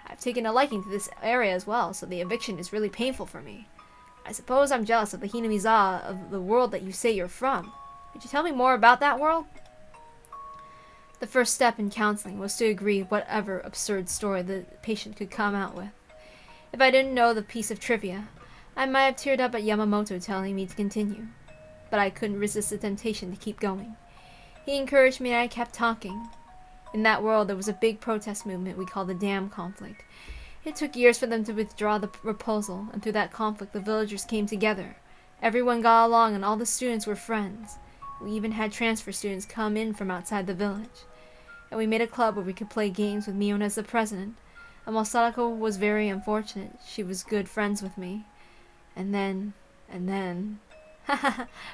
I've taken a liking to this area as well, so the eviction is really painful for me. I suppose I'm jealous of the Hinamizawa of the world that you say you're from. Could you tell me more about that world? The first step in counseling was to agree whatever absurd story the patient could come out with. If I didn't know the piece of trivia, I might have teared up at Yamamoto telling me to continue. But I couldn't resist the temptation to keep going. He encouraged me and I kept talking. In that world, there was a big protest movement we called the Dam Conflict. It took years for them to withdraw the proposal, and through that conflict, the villagers came together. Everyone got along, and all the students were friends. We even had transfer students come in from outside the village. And we made a club where we could play games with Miona as the president. And while Sadako was very unfortunate, she was good friends with me. And then...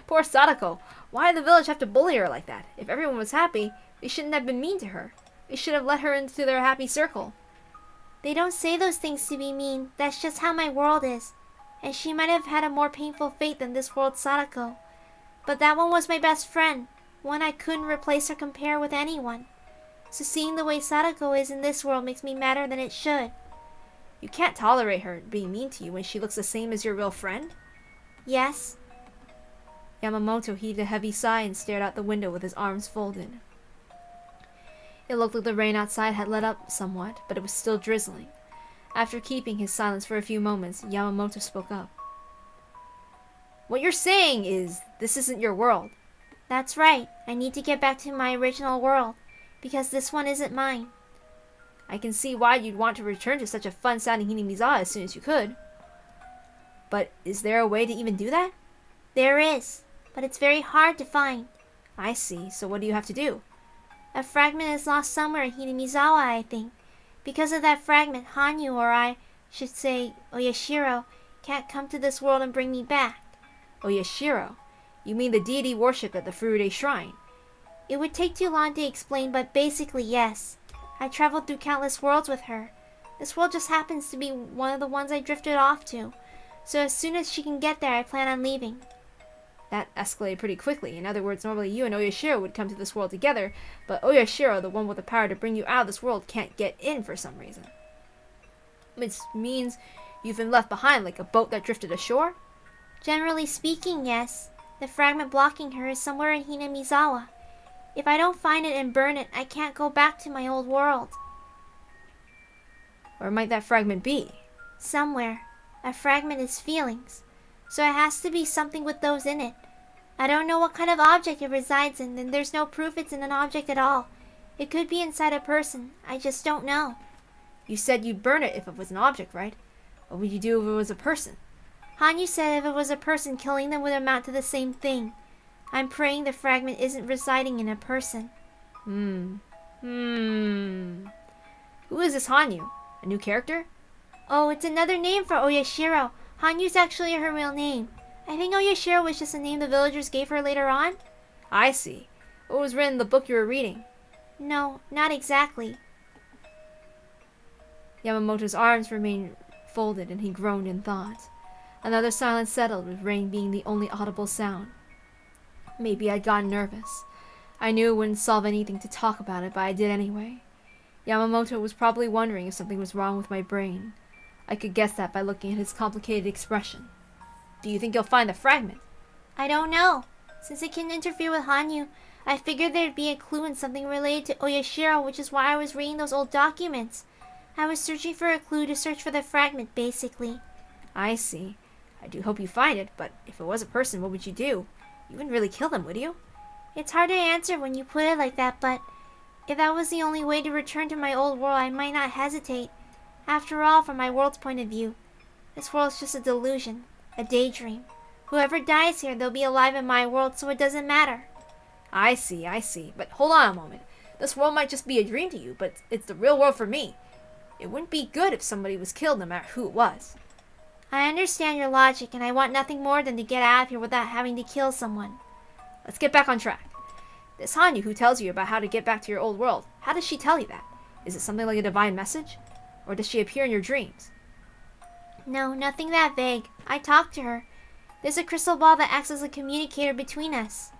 Poor Sadako! Why did the village have to bully her like that? If everyone was happy, they shouldn't have been mean to her. They should have let her into their happy circle. They don't say those things to be mean. That's just how my world is. And she might have had a more painful fate than this world's Sadako. But that one was my best friend. One I couldn't replace or compare with anyone. So seeing the way Sadako is in this world makes me madder than it should. You can't tolerate her being mean to you when she looks the same as your real friend? Yes. Yamamoto heaved a heavy sigh and stared out the window with his arms folded. It looked like the rain outside had let up somewhat, but it was still drizzling. After keeping his silence for a few moments, Yamamoto spoke up. What you're saying is, this isn't your world. That's right. I need to get back to my original world, because this one isn't mine. I can see why you'd want to return to such a fun-sounding Hinamizawa as soon as you could. But is there a way to even do that? There is, but it's very hard to find. I see. So what do you have to do? A fragment is lost somewhere in Hinamizawa, I think. Because of that fragment, Hanyu, or I should say Oyashiro, can't come to this world and bring me back. Oyashiro? You mean the deity worshipped at the Furude Shrine? It would take too long to explain, but basically yes. I traveled through countless worlds with her. This world just happens to be one of the ones I drifted off to. So as soon as she can get there, I plan on leaving. That escalated pretty quickly. In other words, normally you and Oyashiro would come to this world together, but Oyashiro, the one with the power to bring you out of this world, can't get in for some reason. Which means you've been left behind like a boat that drifted ashore? Generally speaking, yes. The fragment blocking her is somewhere in Hinamizawa. If I don't find it and burn it, I can't go back to my old world. Where might that fragment be? Somewhere. A fragment is feelings. So it has to be something with those in it. I don't know what kind of object it resides in, and there's no proof it's in an object at all. It could be inside a person. I just don't know. You said you'd burn it if it was an object, right? What would you do if it was a person? Hanyu said if it was a person, killing them would amount to the same thing. I'm praying the fragment isn't residing in a person. Who is this Hanyu? A new character? Oh, it's another name for Oyashiro. Hanyu's actually her real name. I think Oyashiro was just a name the villagers gave her later on. I see. What was written in the book you were reading? No, not exactly. Yamamoto's arms remained folded and he groaned in thought. Another silence settled, with rain being the only audible sound. Maybe I'd gotten nervous. I knew it wouldn't solve anything to talk about it, but I did anyway. Yamamoto was probably wondering if something was wrong with my brain. I could guess that by looking at his complicated expression. Do you think you'll find the fragment? I don't know. Since it can interfere with Hanyu, I figured there'd be a clue in something related to Oyashiro, which is why I was reading those old documents. I was searching for a clue to search for the fragment, basically. I see. I do hope you find it, but if it was a person, what would you do? You wouldn't really kill them, would you? It's hard to answer when you put it like that, but if that was the only way to return to my old world, I might not hesitate. After all, from my world's point of view, this world's just a delusion, a daydream. Whoever dies here, they'll be alive in my world, so it doesn't matter. I see. But hold on a moment. This world might just be a dream to you, but it's the real world for me. It wouldn't be good if somebody was killed, no matter who it was. I understand your logic, and I want nothing more than to get out of here without having to kill someone. Let's get back on track. This Hanyu who tells you about how to get back to your old world, how does she tell you that? Is it something like a divine message? Or does she appear in your dreams? No, nothing that vague. I talked to her. There's a crystal ball that acts as a communicator between us.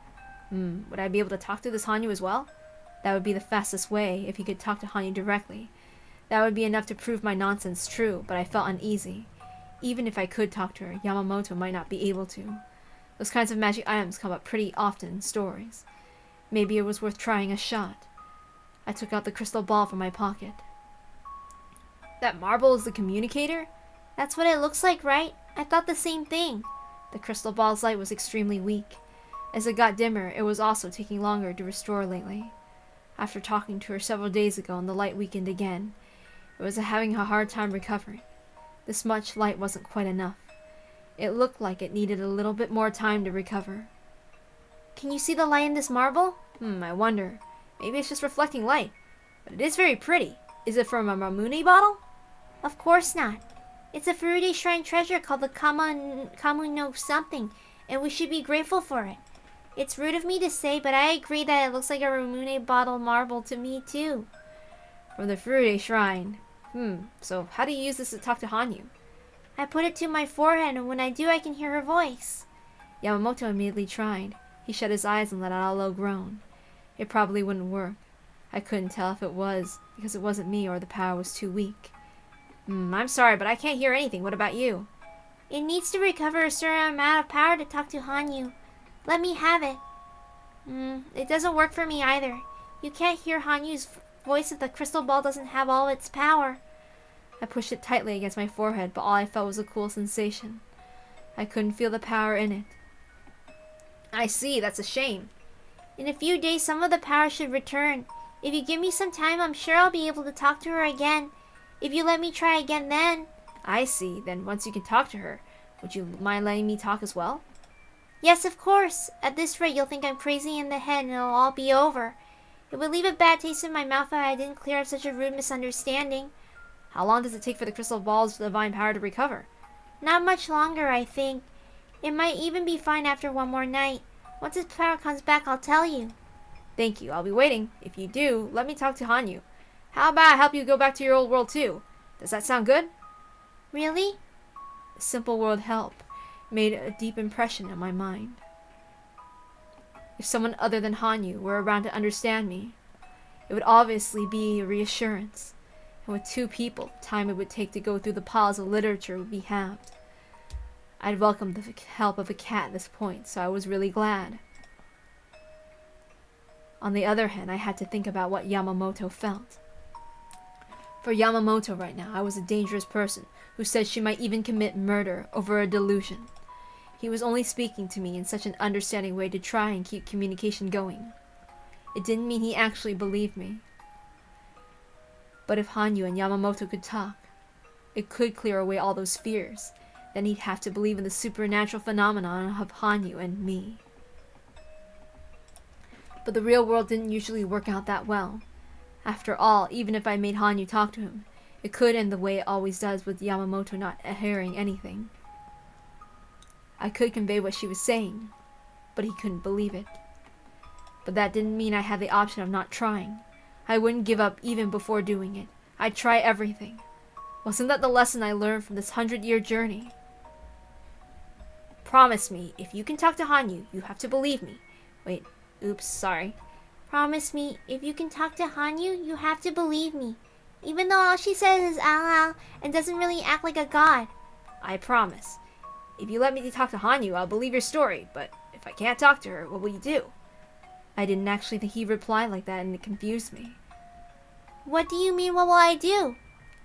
Would I be able to talk to this Hanyu as well? That would be the fastest way, if you could talk to Hanyu directly. That would be enough to prove my nonsense true, but I felt uneasy. Even if I could talk to her, Yamamoto might not be able to. Those kinds of magic items come up pretty often in stories. Maybe it was worth trying a shot. I took out the crystal ball from my pocket. That marble is the communicator? That's what it looks like, right? I thought the same thing. The crystal ball's light was extremely weak. As it got dimmer, it was also taking longer to restore lately. After talking to her several days ago and the light weakened again, it was having a hard time recovering. This much light wasn't quite enough. It looked like it needed a little bit more time to recover. Can you see the light in this marble? I wonder. Maybe it's just reflecting light. But it is very pretty. Is it from a Mamune bottle? Of course not. It's a Furude Shrine treasure called the Kamu no something, and we should be grateful for it. It's rude of me to say, but I agree that it looks like a Ramune bottle marble to me too. From the Furude Shrine. So how do you use this to talk to Hanyu? I put it to my forehead, and when I do, I can hear her voice. Yamamoto immediately tried. He shut his eyes and let out a low groan. It probably wouldn't work. I couldn't tell if it was, because it wasn't me or the power was too weak. I'm sorry, but I can't hear anything. What about you? It needs to recover a certain amount of power to talk to Hanyu. Let me have it. It doesn't work for me either. You can't hear Hanyu's voice if the crystal ball doesn't have all its power. I pushed it tightly against my forehead, but all I felt was a cool sensation. I couldn't feel the power in it. I see, that's a shame. In a few days, some of the power should return. If you give me some time, I'm sure I'll be able to talk to her again. If you let me try again then. I see, then once you can talk to her, would you mind letting me talk as well? Yes, of course. At this rate, you'll think I'm crazy in the head and it'll all be over. It would leave a bad taste in my mouth if I didn't clear up such a rude misunderstanding. How long does it take for the crystal ball's divine power to recover? Not much longer, I think. It might even be fine after one more night. Once its power comes back, I'll tell you. Thank you, I'll be waiting. If you do, let me talk to Hanyu. How about I help you go back to your old world too? Does that sound good? Really? The simple word help made a deep impression on my mind. If someone other than Hanyu were around to understand me, it would obviously be a reassurance. And with two people, the time it would take to go through the piles of literature would be halved. I'd welcomed the help of a cat at this point, so I was really glad. On the other hand, I had to think about what Yamamoto felt. For Yamamoto right now, I was a dangerous person who said she might even commit murder over a delusion. He was only speaking to me in such an understanding way to try and keep communication going. It didn't mean he actually believed me. But if Hanyu and Yamamoto could talk, it could clear away all those fears. Then he'd have to believe in the supernatural phenomenon of Hanyu and me. But the real world didn't usually work out that well. After all, even if I made Hanyu talk to him, it could end the way it always does with Yamamoto not hearing anything. I could convey what she was saying, but he couldn't believe it. But that didn't mean I had the option of not trying. I wouldn't give up even before doing it. I'd try everything. Wasn't that the lesson I learned from this 100-year journey? Promise me, if you can talk to Hanyu, you have to believe me. Wait, oops, sorry. Promise me, if you can talk to Hanyu, you have to believe me. Even though all she says is ow and doesn't really act like a god. I promise. If you let me talk to Hanyu, I'll believe your story, but if I can't talk to her, what will you do? I didn't actually think he'd reply like that, and it confused me. What do you mean, what will I do?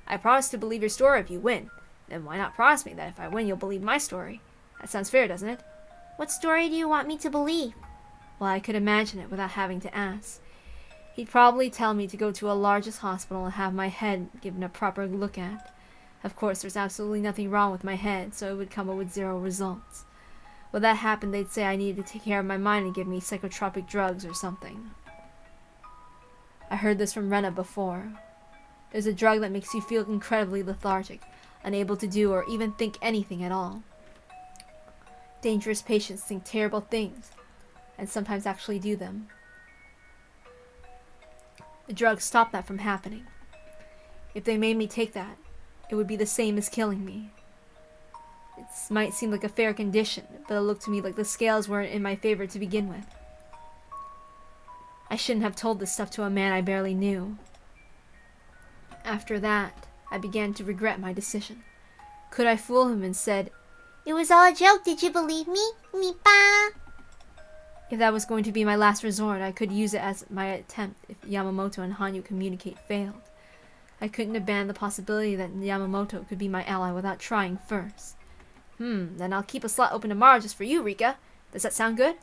I promise to believe your story if you win. Then why not promise me that if I win, you'll believe my story? That sounds fair, doesn't it? What story do you want me to believe? Well, I could imagine it without having to ask. He'd probably tell me to go to a largest hospital and have my head given a proper look at. Of course, there's absolutely nothing wrong with my head, so it would come up with 0 results. When that happened, they'd say I needed to take care of my mind and give me psychotropic drugs or something. I heard this from Rena before. There's a drug that makes you feel incredibly lethargic, unable to do or even think anything at all. Dangerous patients think terrible things, and sometimes actually do them. The drug stopped that from happening. If they made me take that, it would be the same as killing me. It might seem like a fair condition, but it looked to me like the scales weren't in my favor to begin with. I shouldn't have told this stuff to a man I barely knew. After that, I began to regret my decision. Could I fool him and said, "It was all a joke, did you believe me? Meepa?" If that was going to be my last resort, I could use it as my attempt if Yamamoto and Hanyu communicate failed. I couldn't abandon the possibility that Yamamoto could be my ally without trying first. Then I'll keep a slot open tomorrow just for you, Rika. Does that sound good?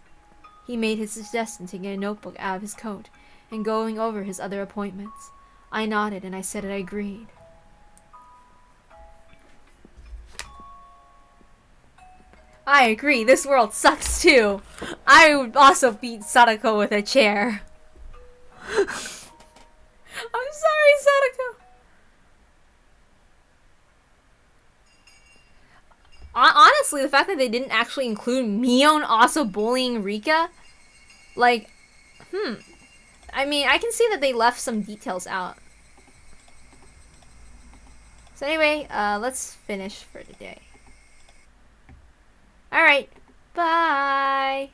He made his suggestion, taking a notebook out of his coat and going over his other appointments. I nodded and I said I agreed. I agree, this world sucks too. I would also beat Sadako with a chair. I'm sorry, Sadako. Honestly, the fact that they didn't actually include Mion also bullying Rika, like, I mean, I can see that they left some details out. So anyway, let's finish for today. Alright, bye!